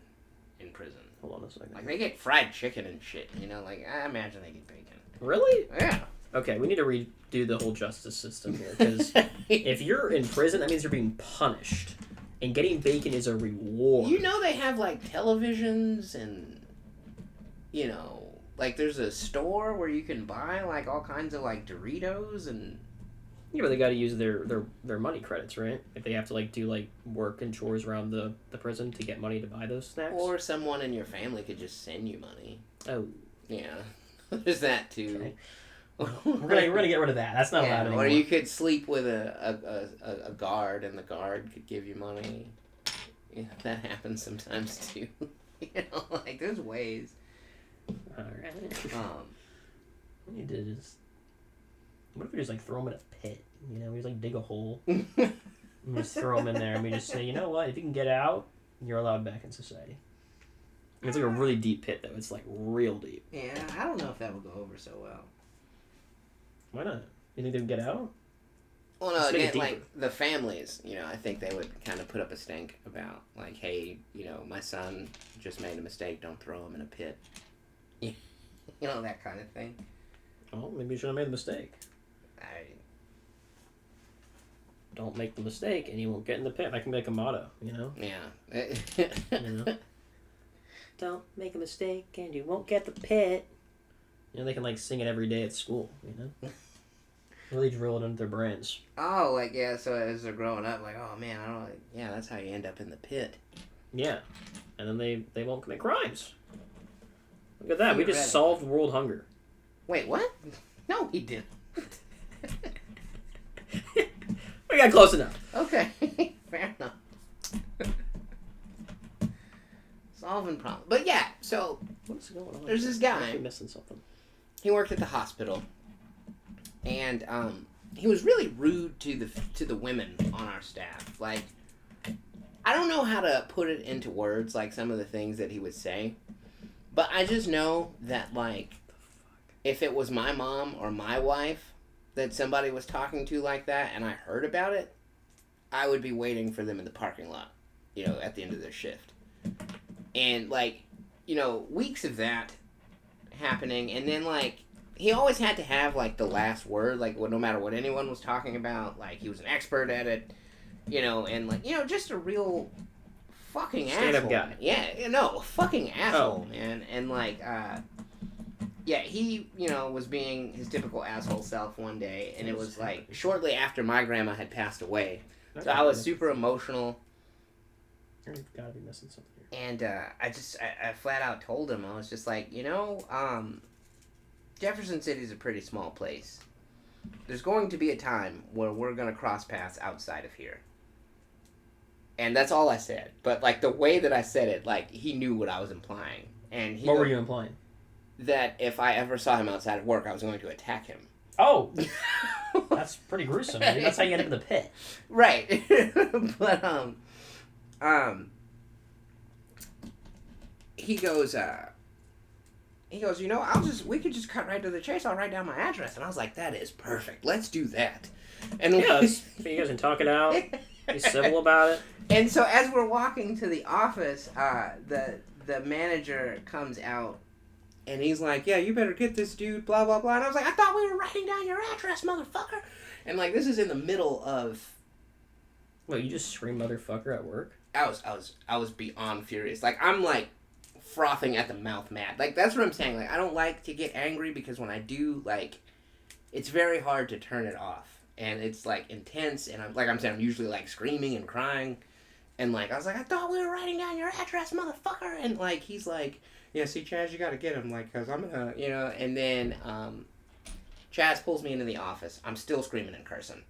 in prison. Hold on a second. Like, they get fried chicken and shit, you know? Like, I imagine they get bacon. Really? Yeah. Okay, we need to redo the whole justice system here, because if you're in prison, that means you're being punished. And getting bacon is a reward. You know they have, like, televisions and, you know, like, there's a store where you can buy, like, all kinds of, like, Doritos and... Yeah, but they got to use their money credits, right? If they have to like do like work and chores around the prison to get money to buy those snacks. Or someone in your family could just send you money. Oh, yeah, there's that too. Okay. We're gonna get rid of that. That's not allowed anymore. Or you could sleep with a guard, and the guard could give you money. Yeah, that happens sometimes too. You know, like there's ways. All right. We need to just. What if we just like throw them in a pit? You know, we just like dig a hole, and we just throw them in there, and we just say, you know what? If you can get out, you're allowed back in society. And it's like a really deep pit, though. It's like real deep. Yeah, I don't know if that would go over so well. Why not? You think they would get out? Well, no, again, like the families, you know, I think they would kind of put up a stink about, like, hey, you know, my son just made a mistake. Don't throw him in a pit. You know, that kind of thing. Oh, maybe you should have made the mistake. Don't make the mistake, and you won't get in the pit. I can make a motto, you know? Yeah. You know? Don't make a mistake, and you won't get the pit. You know, they can, like, sing it every day at school, you know? Really drill it into their brains. Oh, like, yeah, so as they're growing up, like, oh, man, I don't like, yeah, that's how you end up in the pit. Yeah. And then they won't commit crimes. Look at that. We just solved world hunger. Wait, what? No, he didn't. We got close enough. Okay. Fair enough. Solving problems. But yeah, so what's going on? There's this guy. I'm missing something. He worked at the hospital. And he was really rude to the women on our staff. Like, I don't know how to put it into words, like some of the things that he would say. But I just know that, like, if it was my mom or my wife that somebody was talking to like that and I heard about it, I would be waiting for them in the parking lot, you know, at the end of their shift. And, like, you know, weeks of that happening, and then, like, he always had to have, like, the last word, like, no matter what anyone was talking about, like, he was an expert at it, you know, and, like, you know, just a real fucking asshole. Stand-up guy. Yeah, no, a fucking asshole, man. And, like, yeah, he, you know, was being his typical asshole self one day, and it was, like, shortly after my grandma had passed away. So I was super emotional. You've got to be missing something here. And I flat out told him, I was just like, you know, Jefferson City is a pretty small place. There's going to be a time where we're going to cross paths outside of here. And that's all I said. But, like, the way that I said it, like, he knew what I was implying. And what were you implying? That if I ever saw him outside of work, I was going to attack him. Oh! That's pretty gruesome. I mean, that's how you end up in the pit. Right. But, he goes, you know, we could just cut right to the chase. I'll write down my address. And I was like, that is perfect. Let's do that. And yeah, you guys can talk it out. Be civil about it. And so as we're walking to the office, the manager comes out, and he's like, yeah, you better get this dude, blah, blah, blah. And I was like, I thought we were writing down your address, motherfucker. And, like, this is in the middle of... What, you just scream motherfucker at work? I was beyond furious. Like, I'm, like, frothing at the mouth mad. Like, that's what I'm saying. Like, I don't like to get angry because when I do, like, it's very hard to turn it off. And it's, like, intense. And I'm usually, like, screaming and crying. And, like, I was like, I thought we were writing down your address, motherfucker. And, like, he's like, yeah, see, Chaz, you got to get him. Like, because I'm going to, you know. And then Chaz pulls me into the office. I'm still screaming and cursing.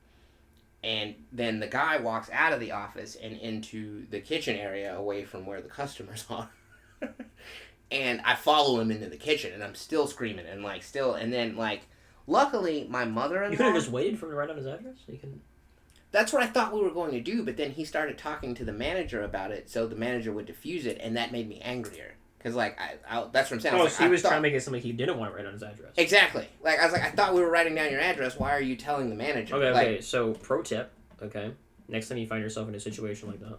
And then the guy walks out of the office and into the kitchen area away from where the customers are. And I follow him into the kitchen, and I'm still screaming and, like, still. And then, like, luckily, my mother-in-law... You could have just waited for him to write down his address? You can... That's what I thought we were going to do, but then he started talking to the manager about it, so the manager would diffuse it, and that made me angrier. Because, like, that's what I'm saying. So he was trying to make it something he didn't want to write on his address. Exactly. Like, I was like, I thought we were writing down your address. Why are you telling the manager? Okay, so pro tip, okay? Next time you find yourself in a situation like that,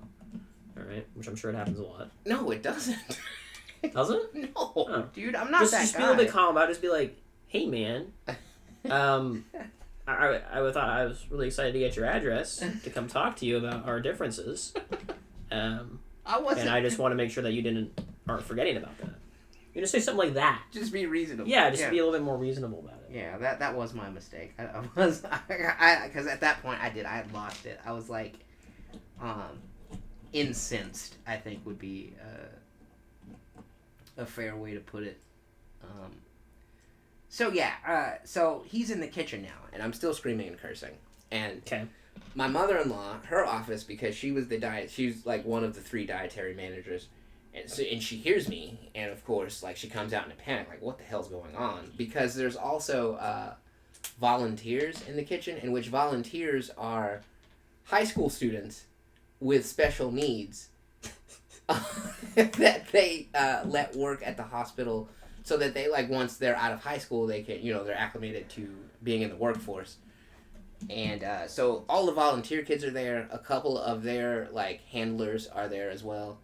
all right? Which I'm sure it happens a lot. No, it doesn't. Does it? No, oh. Dude, I'm not that guy. Just be a little bit calm about it. Just be like, hey, man, I thought I was really excited to get your address to come talk to you about our differences. I wasn't. And I just want to make sure that aren't forgetting about that. You just say something like that. Just be reasonable. Yeah, just be a little bit more reasonable about it. Yeah, that was my mistake. Because at that point I had lost it. I was like, incensed, I think would be a fair way to put it. So yeah, so he's in the kitchen now, and I'm still screaming and cursing. And my mother-in-law, her office, because she's like one of the 3 dietary managers, and she hears me, and of course, like, she comes out in a panic, like, what the hell's going on? Because there's also volunteers in the kitchen, in which volunteers are high school students with special needs that they let work at the hospital, so that they, like, once they're out of high school, they can, they're acclimated to being in the workforce. And so all the volunteer kids are there. A couple of their, like, handlers are there as well.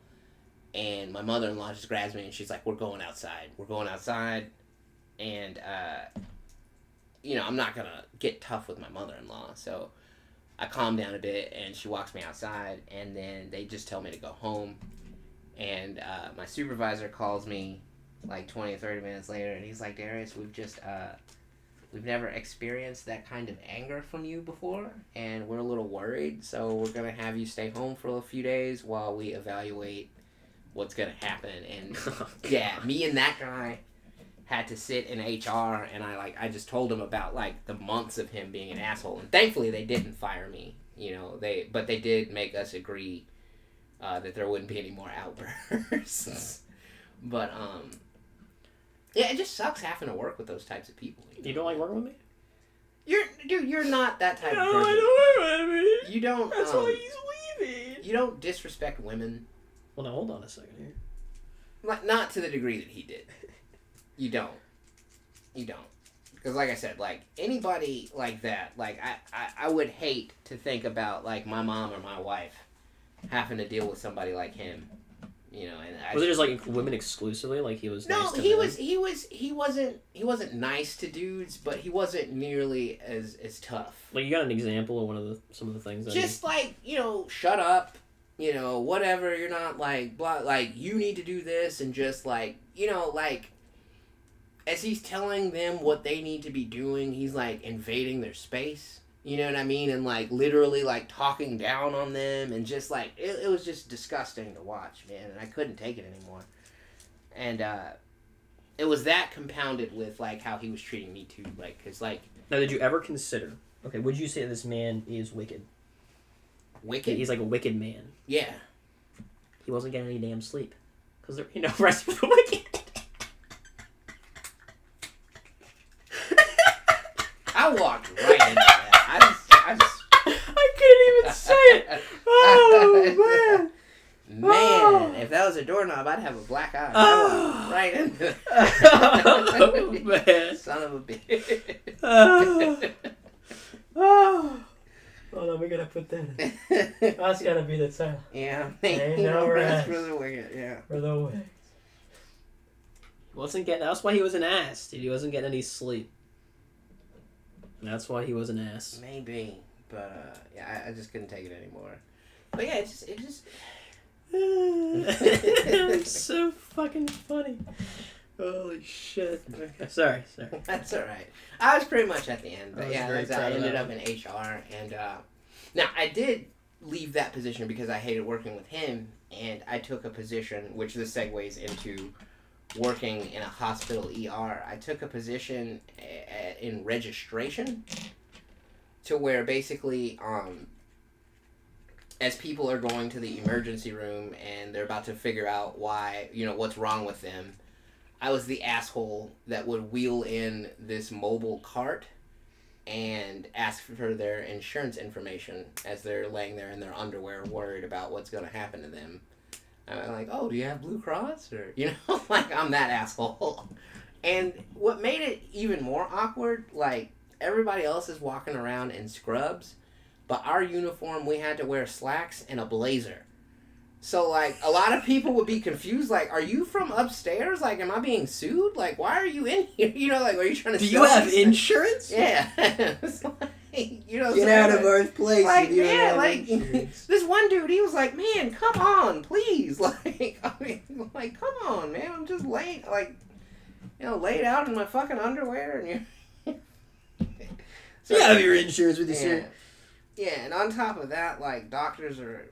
And my mother-in-law just grabs me and she's like, we're going outside. And, I'm not going to get tough with my mother-in-law. So I calm down a bit and she walks me outside. And then they just tell me to go home. And my supervisor calls me like 20 or 30 minutes later. And he's like, Darius, we've never experienced that kind of anger from you before. And we're a little worried. So we're going to have you stay home for a few days while we evaluate what's gonna happen. And yeah, me and that guy had to sit in HR, and I just told him about, like, the months of him being an asshole, and thankfully they didn't fire me, but they did make us agree that there wouldn't be any more outbursts. But yeah, it just sucks having to work with those types of people. You don't like working with me? You're not that type of person. I don't work with me. You don't. That's why he's leaving. You don't disrespect women. Well, now hold on a second here. Not to the degree that he did. You don't. Because like I said, like, anybody like that, like, I would hate to think about, like, my mom or my wife having to deal with somebody like him. And was it just, like, women exclusively? Like, he was nice to he wasn't nice to dudes, but he wasn't nearly as tough. Like, you got an example of some of the things that just like, shut up. Whatever, you're not, like, blah, like, you need to do this, and just, like, like, as he's telling them what they need to be doing, he's, like, invading their space, you know what I mean, and, like, literally, like, talking down on them, and just, like, it was just disgusting to watch, man, and I couldn't take it anymore. And, it was that compounded with, like, how he was treating me, too, like, because, like... Now, did you ever consider, would you say this man is wicked? Wicked? He's like a wicked man. Yeah. He wasn't getting any damn sleep. Because there ain't no rest for the wicked. I walked right into that. I couldn't even say it. Oh, man. Man, if that was a doorknob, I'd have a black eye. I walked right into it. Oh, man. Son of a bitch. Hold on, we gotta put that in. That's gotta be the title. Yeah. Ain't no rest for the wicked, yeah. For the wicked. That's why he was an ass, dude. He wasn't getting any sleep. That's why he was an ass. Maybe. But, yeah, I just couldn't take it anymore. But, yeah, it just... It's so fucking funny. Holy shit. Okay. Sorry. That's alright. I was pretty much at the end. But, I ended up in HR. And, now, I did leave that position because I hated working with him. And I took a position, which this segues into working in a hospital ER. I took a position in registration to where basically, as people are going to the emergency room and they're about to figure out why, what's wrong with them, I was the asshole that would wheel in this mobile cart and ask for their insurance information as they're laying there in their underwear worried about what's going to happen to them. I'm like, oh, do you have Blue Cross? Or, like, I'm that asshole. And what made it even more awkward, like, everybody else is walking around in scrubs, but our uniform, we had to wear slacks and a blazer. So, like, a lot of people would be confused, like, are you from upstairs? Like, am I being sued? Like, why are you in here? Like, are you trying to Do you have insurance? Yeah. It's like, Get out of our place. Like, yeah, like, this one dude, he was like, man, come on, please. Like, come on, man, I'm just laid, like, laid out in my fucking underwear, and you're So, you have your insurance with you, sir. Yeah, and on top of that, like, doctors are...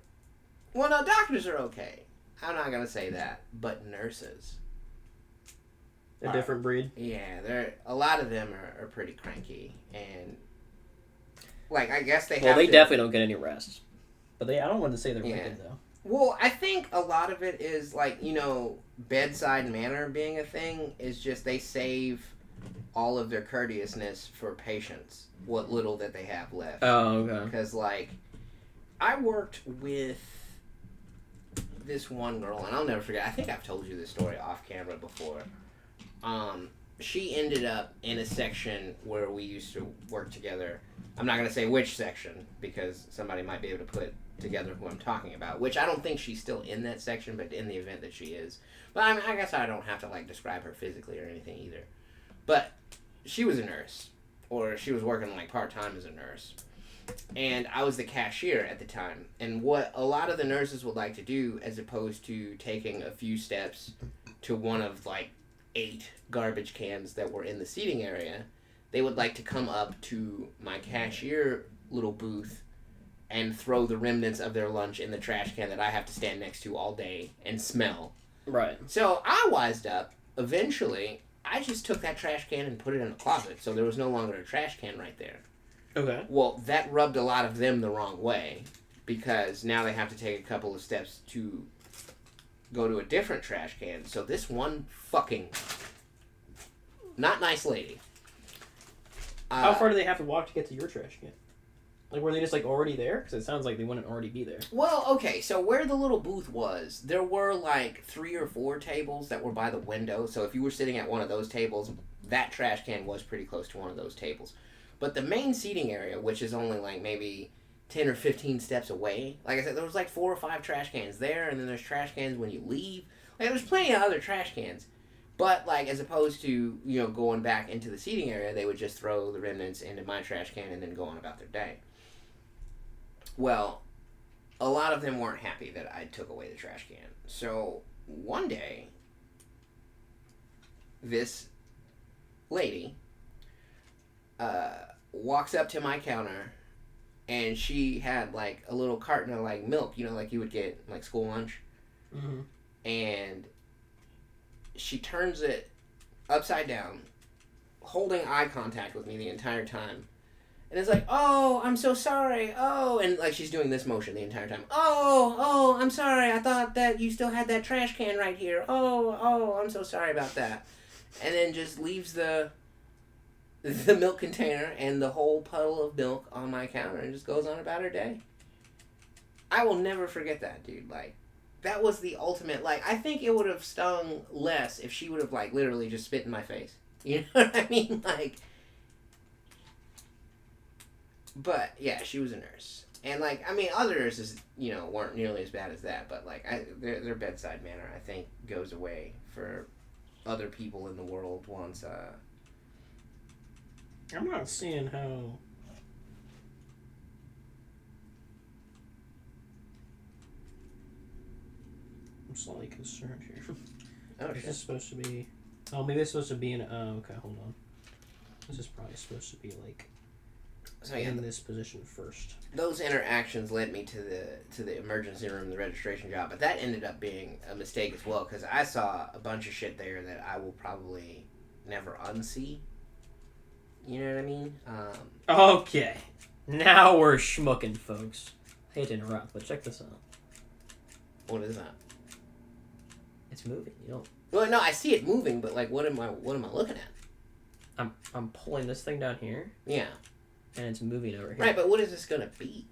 Well, no, doctors are okay. I'm not going to say that. But nurses... A different breed? Yeah, a lot of them are pretty cranky. And, like, I guess they have Well, they to, definitely don't get any rest. But I don't want to say they're wicked, though. Well, I think a lot of it is, like, you know, bedside manner being a thing is just they save all of their courteousness for patients, what little that they have left. Oh, okay. Because, like, I worked with this one girl, and I'll never forget, I think I've told you this story off camera before. She ended up in a section where we used to work together. I'm not going to say which section, because somebody might be able to put together who I'm talking about, which I don't think she's still in that section, but in the event that she is. But I mean, I guess I don't have to, like, describe her physically or anything either. But she was a nurse, or she was working, like, part-time as a nurse. And I was the cashier at the time. And what a lot of the nurses would like to do, as opposed to taking a few steps to one of, like, 8 garbage cans that were in the seating area, they would like to come up to my cashier little booth and throw the remnants of their lunch in the trash can that I have to stand next to all day and smell. Right. So I wised up. Eventually, I just took that trash can and put it in a closet, so there was no longer a trash can right there. Okay. Well, that rubbed a lot of them the wrong way, because now they have to take a couple of steps to go to a different trash can. So this one fucking not nice lady. How far do they have to walk to get to your trash can? Like, were they just, like, already there? Because it sounds like they wouldn't already be there. Well, okay, so where the little booth was, there were, like, 3 or 4 tables that were by the window. So if you were sitting at one of those tables, that trash can was pretty close to one of those tables. But the main seating area, which is only, like, maybe 10 or 15 steps away, like I said, there was, like, 4 or 5 trash cans there, and then there's trash cans when you leave. Like, there's plenty of other trash cans. But, like, as opposed to, you know, going back into the seating area, they would just throw the remnants into my trash can and then go on about their day. Well, a lot of them weren't happy that I took away the trash can. So, one day, this lady walks up to my counter, and she had, like, a little carton of, like, milk, you know, like you would get, like, school lunch. Mm-hmm. And she turns it upside down, holding eye contact with me the entire time. And it's like, oh, I'm so sorry, oh, and, like, she's doing this motion the entire time. Oh, I'm sorry, I thought that you still had that trash can right here. Oh, I'm so sorry about that. And then just leaves the milk container and the whole puddle of milk on my counter and just goes on about her day. I will never forget that, dude. Like, that was the ultimate, like, I think it would have stung less if she would have, like, literally just spit in my face. You know what I mean? Like, but, yeah, she was a nurse. And, like, I mean, other nurses, you know, weren't nearly as bad as that, but, like, their bedside manner, I think, goes away for other people in the world once, I'm not seeing how... I'm slightly concerned here. oh, This shit. is supposed to be... Oh, maybe it's supposed to be in... Oh, okay, hold on. This is probably supposed to be, like, So, yeah, in this position first. those interactions led me to the emergency room, the registration job, but that ended up being a mistake as well, because I saw a bunch of shit there that I will probably never unsee. You know what I mean? Okay. Now we're schmucking, folks. I hate to interrupt, but check this out. What is that? It's moving. You don't... Well, no, I see it moving, but, like, what am I looking at? I'm pulling this thing down here, Yeah. and it's moving over here. Right, but what is this gonna be?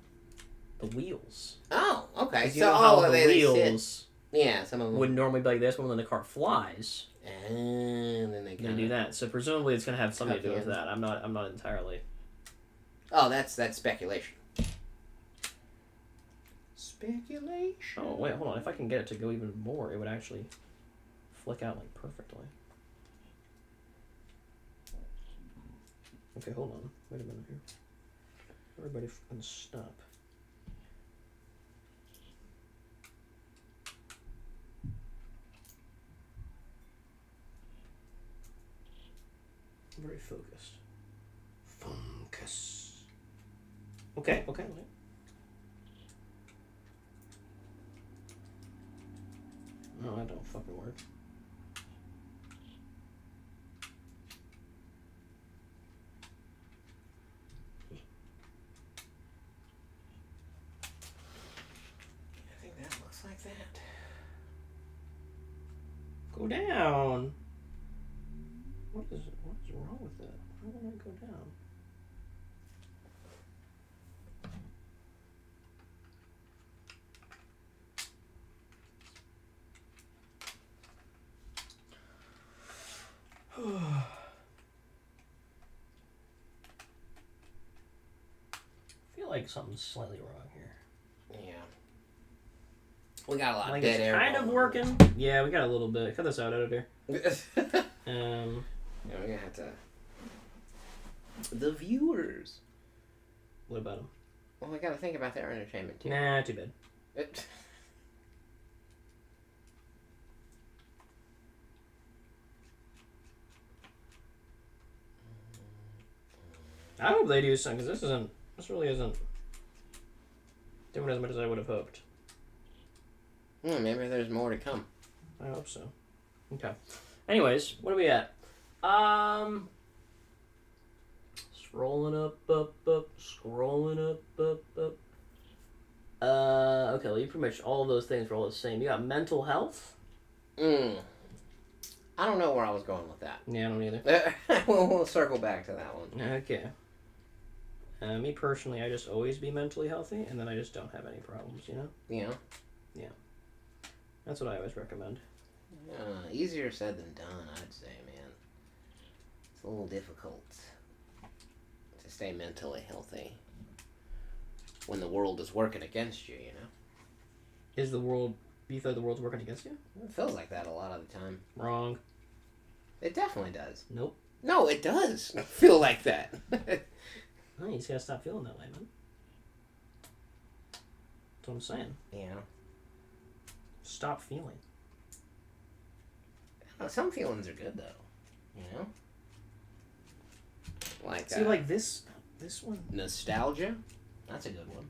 The wheels. Oh, okay. 'Cause you So, know how the they wheels sit. Yeah, some of them would normally be like this, but when the car flies, and then they they do that. So presumably it's gonna have something to do with Tuck in. that. I'm not entirely. Oh, that's speculation. Speculation. Oh wait, hold on. If I can get it to go even more, it would actually flick out like perfectly. Okay, hold on. Wait a minute here. Everybody fucking stop. I'm very focused. Focus. Okay. No, that don't fucking work. I think that looks like that. Go down. What is wrong with that? Why won't I go down? I feel like something's slightly wrong here. Yeah. We got a lot Like of dead it's air. kind of working. Yeah, we got a little bit. Cut this out, editor. Yeah, Um, we're gonna have to. The viewers. what about them? Well, we gotta think about their entertainment too. Nah, too bad. I hope they do something, because this really isn't doing as much as I would have hoped. Maybe there's more to come. I hope so. Okay. Anyways, what are we at? Scrolling up, scrolling up. Okay, well, you pretty much, all of those things are all the same. You got mental health? I don't know where I was going with that. Yeah, I don't either. We'll circle back to that one. Okay. Me personally, I just always be mentally healthy, and then I just don't have any problems, you know? Yeah. That's what I always recommend. Easier said than done, I'd say, man. It's a little difficult to stay mentally healthy when the world is working against you, you know? Is the world... You feel like the world's working against you? It feels like that a lot of the time. Wrong. It definitely does. Nope. No, it does feel like that. No, you just gotta stop feeling that way, man. That's what I'm saying. Yeah. Stop feeling. Some feelings are good, though. You know? Like, see, like this one. Nostalgia? That's a good one.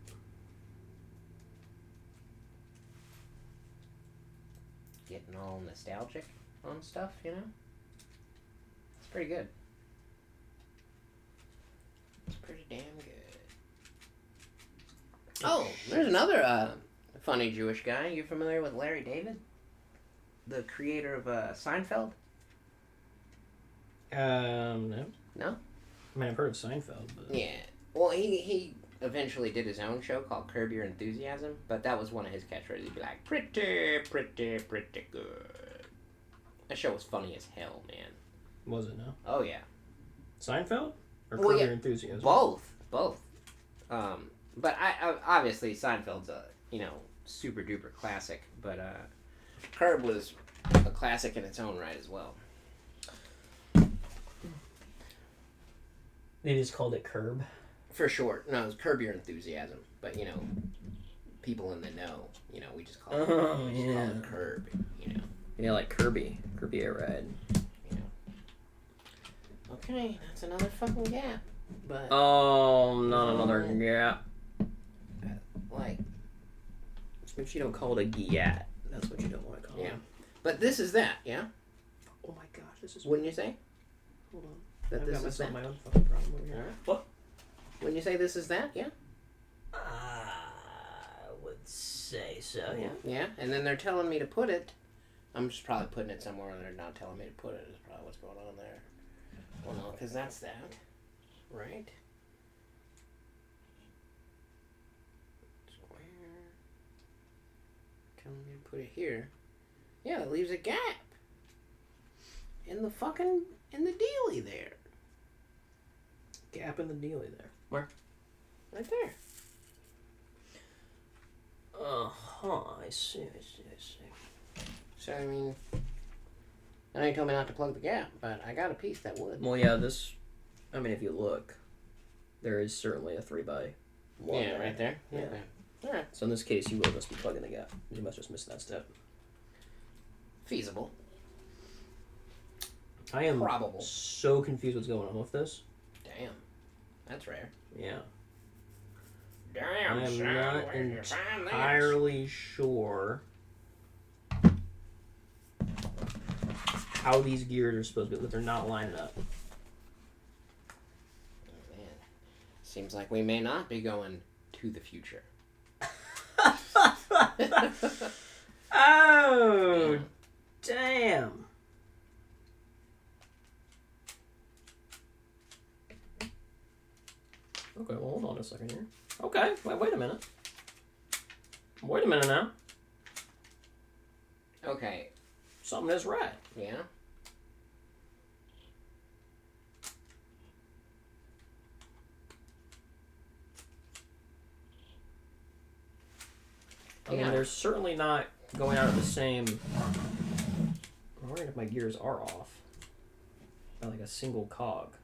Getting all nostalgic on stuff, you know? It's pretty good. It's pretty damn good. Oh, there's another funny Jewish guy. You familiar with Larry David? The creator of Seinfeld? No. No? I mean, I've heard of Seinfeld, but... Yeah. Well, he eventually did his own show called Curb Your Enthusiasm, but that was one of his catchphrases. He'd be like, pretty good. That show was funny as hell, man. Was it, no? Oh, yeah. Seinfeld? Or Well, Curb yeah, Your Enthusiasm? Both. But I obviously Seinfeld's a, super duper classic, but Curb was a classic in its own right as well. They just called it Curb? For short. No, it was Curb Your Enthusiasm, but, people in the know, we just call it, call it Curb, Yeah, like Kirby. Kirby Air Ride. Okay, that's another fucking gap. But Oh, not another gap. like, If you don't call it a gyat, that's what you don't want to call it. yeah. But this is that, yeah? Oh my gosh, this is... Wouldn't you say? Hold on. That I've this got is myself that? my own fucking problem over here. Alright. What? Wouldn't you say this is that, yeah? I would say so, yeah. Yeah, and then they're telling me to put it. I'm just probably putting it somewhere they're not telling me to put it is probably what's going on there. Well, no, because that's that. Right? Square. Telling me to put it here. Yeah, it leaves a gap. In the dealie there. Gap in the dealie there. Where? Right there. I see. So, I mean, I know you told me not to plug the gap, but I got a piece that would. Well, yeah, if you look, there is certainly a 3x1. Yeah, right there. Yeah. Okay. Alright. So in this case, you will just be plugging the gap. You must just miss that step. Feasible. I am Probable. so confused what's going on with this. Damn. That's rare. Yeah. I am not entirely sure how these gears are supposed to be, but they're not lining up. Oh, man. Seems like we may not be going to the future. Oh, damn. Okay, well, hold on a second here. Okay, wait a minute. Wait a minute now. Okay. Something is right. Yeah? I mean, they're certainly not going out of the same... I'm wondering if my gears are off. By like a single cog.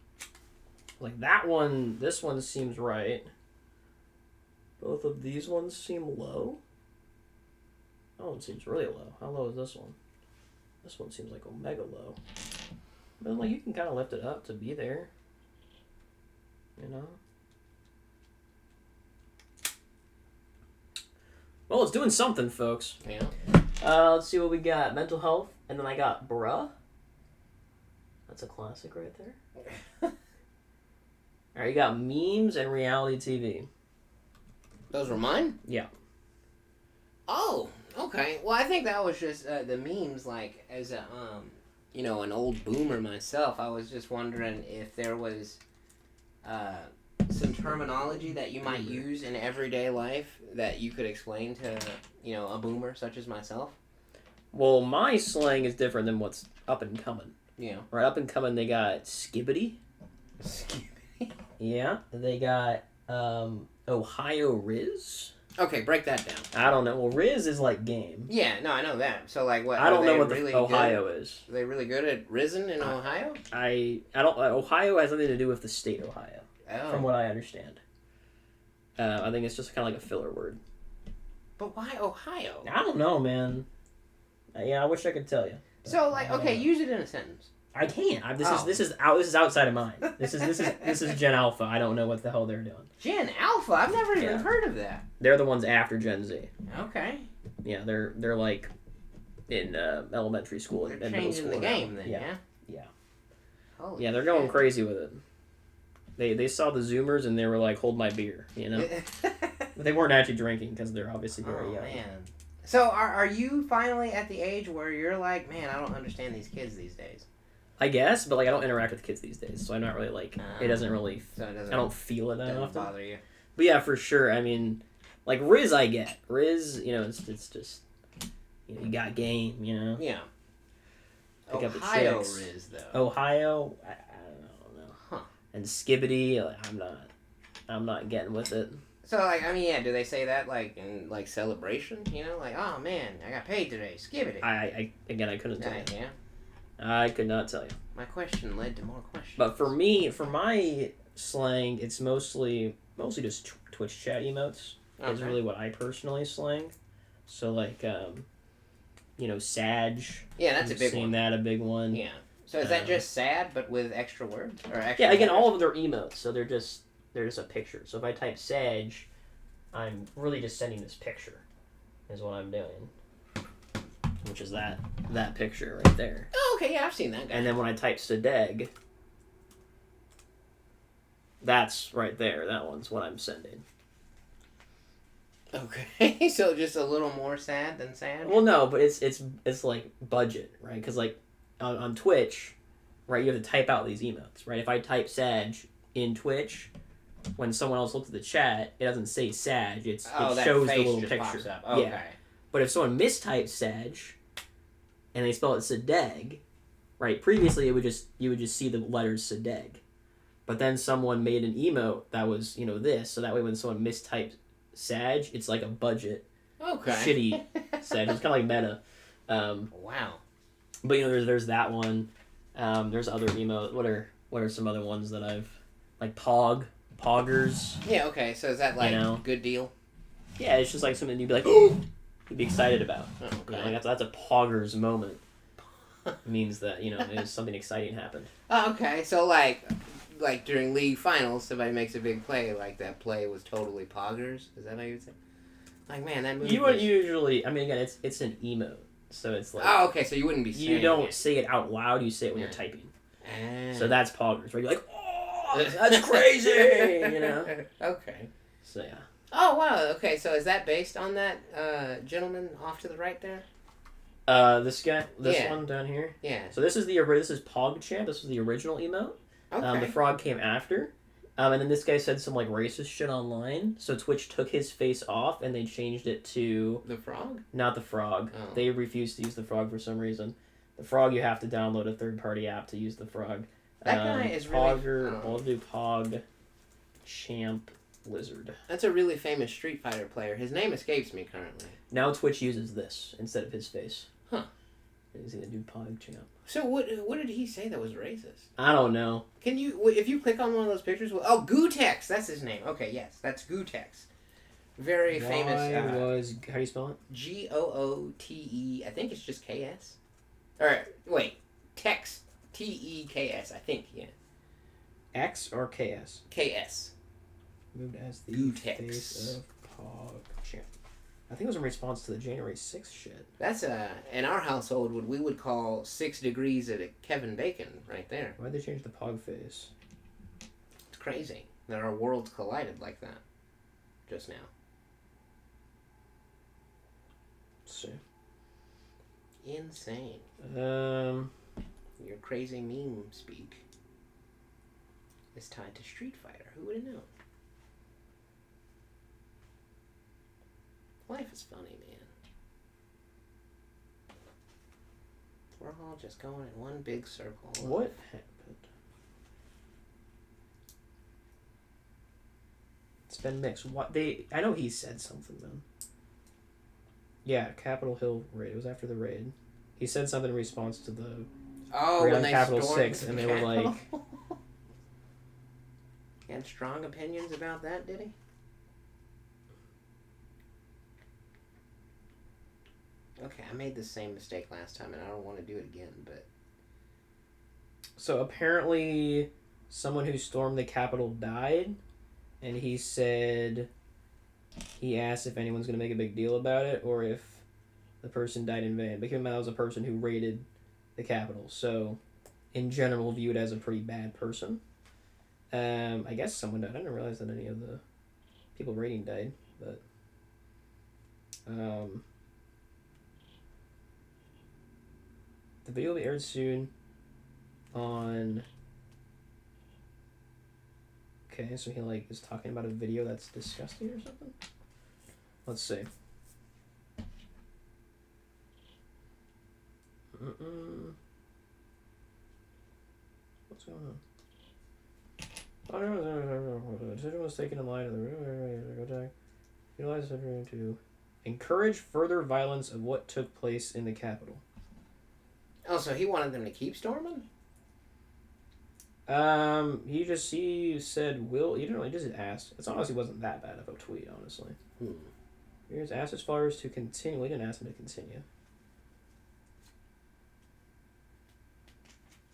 Like that one, this one seems right. Both of these ones seem low. That one seems really low. How low is this one? This one seems like omega low. But like you can kind of lift it up to be there. You know? Well, it's doing something, folks. Yeah. Let's see what we got. Mental health, and then I got bruh. That's a classic right there. Alright, you got memes and reality TV. Those were mine? Yeah. Oh, okay. Well, I think that was just the memes, like, as a, an old boomer myself, I was just wondering if there was some terminology that you might use in everyday life that you could explain to, a boomer such as myself. Well, my slang is different than what's up and coming. Yeah. Right, up and coming, they got skibbity. Skibbity? Yeah. They got Ohio Riz. Okay, break that down. I don't know. Well, Riz is like game. Yeah, no, I know that. So, like, what? I don't know what really the Ohio is. Are they really good at Risen in Ohio? I don't. Ohio has nothing to do with the state Ohio, from what I understand. I think it's just kind of like a filler word. But why Ohio? I don't know, man. Yeah, I wish I could tell you. So, like, okay, use it in a sentence. I can't. This is outside of mine. This is Gen Alpha. I don't know what the hell they're doing. Gen Alpha? I've never even heard of that. They're the ones after Gen Z. Okay. Yeah, they're like in elementary school and middle school. Changing the game then, yeah? Yeah. Holy yeah, they're going crazy with it. They saw the Zoomers and they were like, "Hold my beer," you know. But they weren't actually drinking because they're obviously very young. Man. So are you finally at the age where you're like, man, I don't understand these kids these days? I guess, but like I don't interact with kids these days, so I'm not really like it doesn't really. So it doesn't. I don't feel it that often. Bother you. But yeah, for sure. I mean, like Riz, I get Riz. It's just you got game, you know. Yeah. Pick Ohio Riz though. Ohio, I don't know. Huh. And Skibbity, like, I'm not getting with it. So like, I mean, yeah, do they say that like in like celebration? You know, like, oh man, I got paid today, Skibbity. I couldn't tell you. Yeah. I could not tell you. My question led to more questions. But for me, for my slang, it's mostly just Twitch chat emotes. Okay. Is really what I personally slang. So like, Sag. Yeah, that's a big one. That a big one. Yeah. So is that just sad, but with extra words or extra? Yeah, again, all of their emotes. So they're just a picture. So if I type Sag, I'm really just sending this picture, is what I'm doing. Which is that picture right there. Oh, okay, yeah, I've seen that guy. And then when I type Sadeg, that's right there. That one's what I'm sending. Okay, so just a little more sad than sad? Well, no, but it's like budget, right? Because like on Twitch, right, you have to type out these emotes, right? If I type Sag in Twitch, when someone else looks at the chat, it doesn't say Sag. It shows the little picture. Pops up. Okay. Yeah. But if someone mistypes Sag, and they spell it Sadeg, right? Previously, you would just see the letters Sadeg, but then someone made an emote that was this, so that way when someone mistyped Sag, it's like a budget, shitty Sag. It's kind of like meta. Wow. But there's that one. There's other emote. What are some other ones that I've like poggers? Yeah. Okay. So is that like good deal? Yeah, it's just like something you'd be like, oh. You'd be excited about. Oh, okay. That's a poggers moment. It means that, something exciting happened. Oh, okay. So, like, like during league finals, somebody makes a big play, like that play was totally poggers. Is that how you would say? Like, man, that movie. You wouldn't usually. I mean, again, it's an emote, so it's like. Oh, okay. So you wouldn't be saying. You don't it. say it out loud. You say it when you're typing. Ah. So that's poggers, right? You're like, oh, that's crazy, you know. Okay. So yeah. Oh wow. Okay. So is that based on that gentleman off to the right there? This guy, this one down here. Yeah. So this is PogChamp. This was the original emote. Okay. The frog came after. And then this guy said some like racist shit online. So Twitch took his face off and they changed it to the frog. Not the frog. Oh. They refused to use the frog for some reason. The frog, you have to download a third-party app to use the frog. That guy is Pogger, really. I'll do Pog Champ Lizard. That's a really famous Street Fighter player. His name escapes me currently. Now Twitch uses this instead of his face. Huh. He's gonna do Pog Champ. So what did he say that was racist? I don't know. Can you, if you click on one of those pictures, Gootex, that's his name. Okay, yes, that's Gootex. Very famous. How do you spell it? Goote. I think it's just KS. Or wait, Tex. TEKS. I think X or KS? KS. Moved as the Gootex. face of Pog Champ. I think it was in response to the January 6th shit. That's in our household what we would call 6 degrees at a Kevin Bacon right there. Why'd they change the Pog face? It's crazy that our worlds collided like that just now. Let's see. Insane. Your crazy meme speak is tied to Street Fighter. Who would have known? Life is funny, man. We're all just going in one big circle. What happened? It's been mixed. I know he said something, man. Yeah, Capitol Hill raid. It was after the raid. He said something in response to the raid on Capitol 6, and they were like... He had strong opinions about that, did he? Okay, I made the same mistake last time, and I don't want to do it again, but... So apparently, someone who stormed the Capitol died, and he said... He asked if anyone's going to make a big deal about it, or if the person died in vain. But keep in mind, that was a person who raided the Capitol, so in general, viewed as a pretty bad person. I guess someone died. I didn't realize that any of the people raiding died, but... the video will be aired soon on... Okay, so he like is talking about a video that's disgusting or something? Let's see. What's going on? The decision was taken in light of the attack. Utilized to encourage further violence of what took place in the Capitol. Oh, so he wanted them to keep storming? He said, he just asked. It's honestly wasn't that bad of a tweet, honestly. He just asked his followers to continue. He didn't ask them to continue.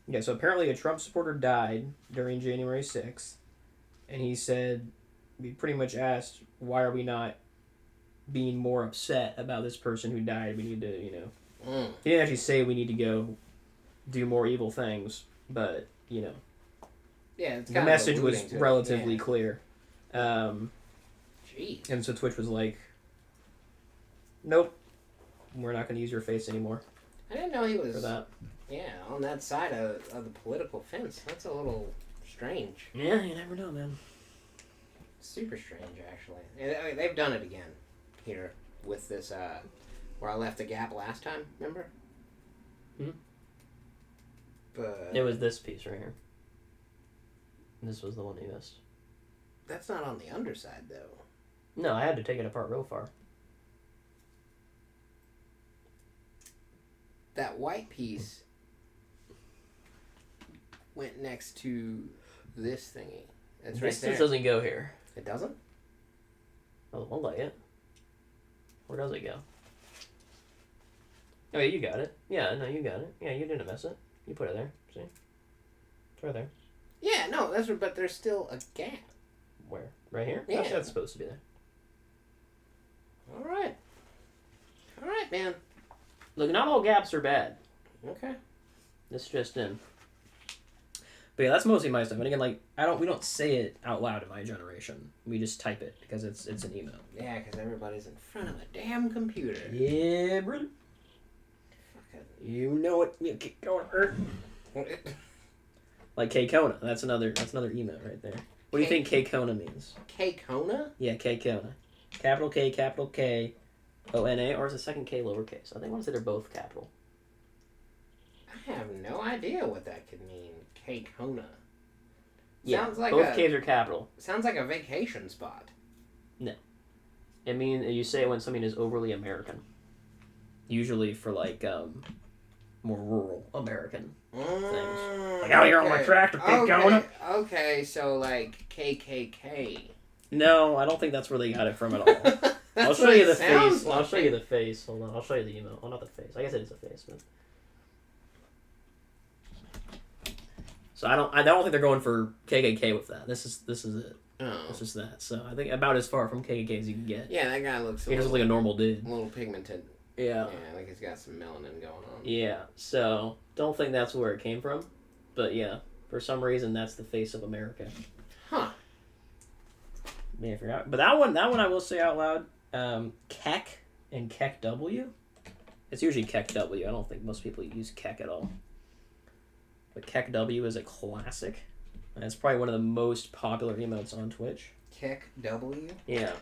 Yeah, so apparently a Trump supporter died during January 6th, and he said, we pretty much asked, why are we not being more upset about this person who died? We need to, He didn't actually say we need to go do more evil things, but, Yeah, it's the message was relatively yeah. clear. Jeez. And so Twitch was like, nope, we're not going to use your face anymore. I didn't know he was for that. Yeah, on that side of the political fence. That's a little strange. Yeah, you never know, man. Super strange, actually. They've done it again here with this, where I left the gap last time, remember? Hmm. But it was this piece right here. This was the one you missed. That's not on the underside, though. No, I had to take it apart real far. That white piece went next to this thingy. It's right there. This doesn't go here. It doesn't? Oh, I'll lay it. Where does it go? Oh, yeah, you got it. Yeah, no, you got it. Yeah, you didn't miss it. You put it there. See? It's right there. Yeah, no, that's but there's still a gap. Where? Right here? Yeah. That's supposed to be there. All right, man. Look, not all gaps are bad. Okay. It's just in. But yeah, that's mostly my stuff. And again, like we don't say it out loud in my generation. We just type it because it's an email. Yeah, because everybody's in front of a damn computer. Yeah, brother. You know it. You keep going. Like K-Kona. That's another email right there. What do you think K-Kona means? K-Kona? Yeah, K-Kona. Capital K, O-N-A, or is the second K lowercase? I think I want to say they're both capital. I have no idea what that could mean. K-Kona. Yeah, sounds like both K's are capital. Sounds like a vacation spot. No. It means you say it when something is overly American. Usually for like more rural American things. Like out here on my tractor, K-Kona. Okay, so like KKK. No, I don't think that's where they got it from at all. I'll show you the face. I'll show you the face. Hold on, I'll show you the email. Oh, not the face. I guess it is a face, but. So I don't think they're going for KKK with that. This is it. Oh. This is that. So I think about as far from KKK as you can get. Yeah, that guy looks. He looks like a normal dude. A little pigmented. Yeah. Yeah, like he's got some melanin going on. Yeah. So don't think that's where it came from, but yeah, for some reason that's the face of America. Huh. Man, I forgot. But that one I will say out loud. Keck and Keck W. It's usually Keck W. I don't think most people use Keck at all. But Keck W is a classic. And it's probably one of the most popular emotes on Twitch. Keck W? Yeah.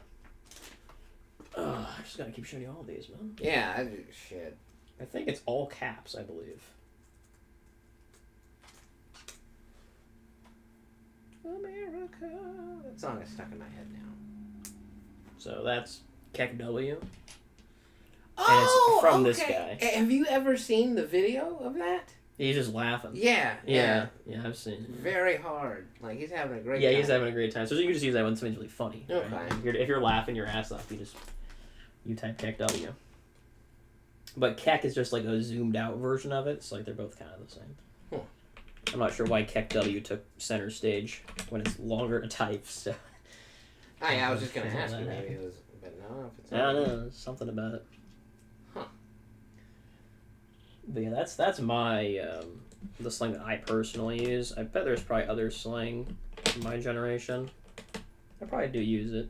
I just gotta keep showing you all these, man. Yeah, shit. I think it's all caps, I believe. America. That song is stuck in my head now. So that's Keck W. Oh, and it's from okay. this guy. Have you ever seen the video of that? He's just laughing. Yeah, I've seen it. Very hard. Like, he's having a great time. Yeah, he's having a great time. So you just use that when something's really funny. Okay. Right? If you're laughing your ass off, you type Keck W. But Keck is just like a zoomed out version of it. It's like they're both kind of the same. Huh. I'm not sure why Keck W took center stage when it's longer to type. So. Oh, yeah, I was just going to ask you. Maybe it was, but no, if it's I don't know. There's something about it. Huh. But yeah, that's my the slang that I personally use. I bet there's probably other slang from my generation. I probably do use it.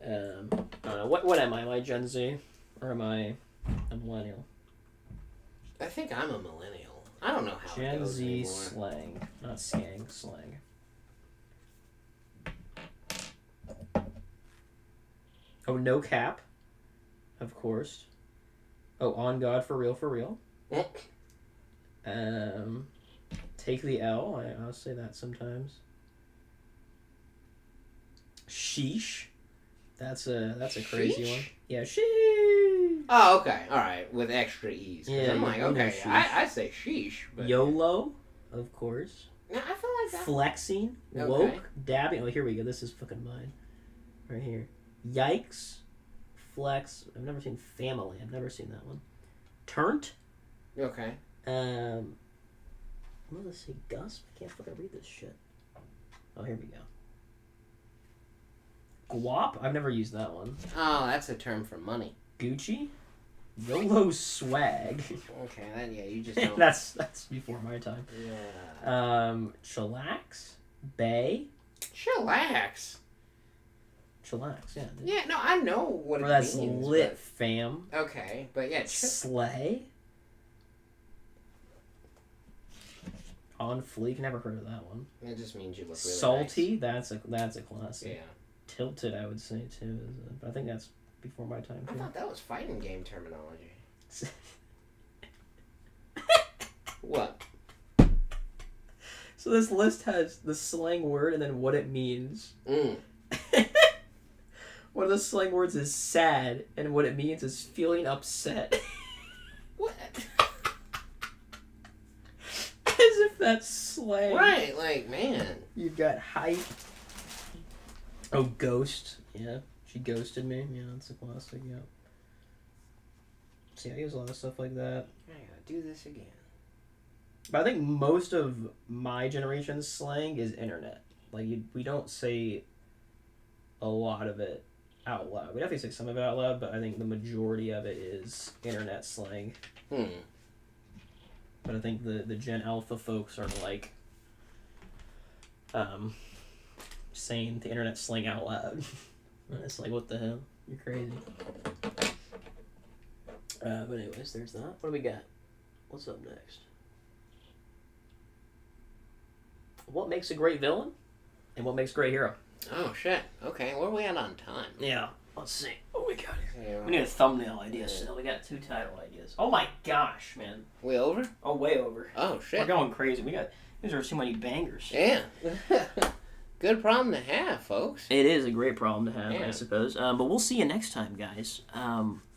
I don't know. What am I? Am I Gen Z? Or am I a millennial? I think I'm a millennial. I don't know how Gen it goes Z anymore. slang. Not slang, slang. Oh, no cap. Of course. Oh, on God, for real, for real. Take the L. I'll say that sometimes. Sheesh. That's a crazy one. Yeah, sheesh. Oh, okay. All right. With extra E's. Yeah, I'm like, okay, I say sheesh. But... YOLO, of course. No, I feel like that. Flexing. Okay. Woke. Dabbing. Oh, here we go. This is fucking mine. Right here. Yikes. Flex. I've never seen family. I've never seen that one. Turnt. Okay. What does it say? Gusp? I can't fucking read this shit. Oh, here we go. Guap? I've never used that one. Oh, that's a term for money. Gucci? YOLO swag. Okay, then yeah, you just don't... that's before my time. Yeah. Chillax? Bay? Chillax. Chillax, yeah. Dude. Yeah, no, I know what or it that's means. lit, but... fam. Okay, but yeah, Slay? On fleek, never heard of that one. It just means you look really Salty, nice. that's a classic. Yeah. Tilted, I would say too. But I think that's before my time I too. thought that was fighting game terminology. What? So this list has the slang word and then what it means. Mm. One of the slang words is sad, and what it means is feeling upset. What? As if that's slang. Right, like, man. You've got hype. Oh, ghost. Yeah, she ghosted me. Yeah, that's a classic, yeah. So yeah, I use a lot of stuff like that. I gotta do this again. But I think most of my generation's slang is internet. Like, we don't say a lot of it out loud. We definitely say some of it out loud, but I think the majority of it is internet slang. But I think the Gen Alpha folks are like saying the internet slang out loud. And it's like, what the hell? You're crazy. But anyways, there's that. What do we got? What's up next? What makes a great villain? And what makes a great hero? Oh, shit. Okay, where are we at on time? Yeah. Let's see. What we got here? Yeah. We need a thumbnail idea still. We got 2 title ideas. Oh my gosh, man. We over? Oh, way over. Oh, shit. We're going crazy. These are too many bangers. Yeah. Good problem to have, folks. It is a great problem to have, Yeah. I suppose. But we'll see you next time, guys.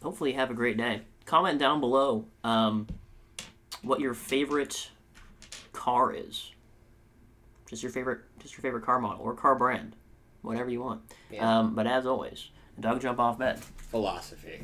Hopefully you have a great day. Comment down below what your favorite car is. Just your favorite car model or car brand. Whatever you want. Yeah. But as always, dog jump off bed. Philosophy.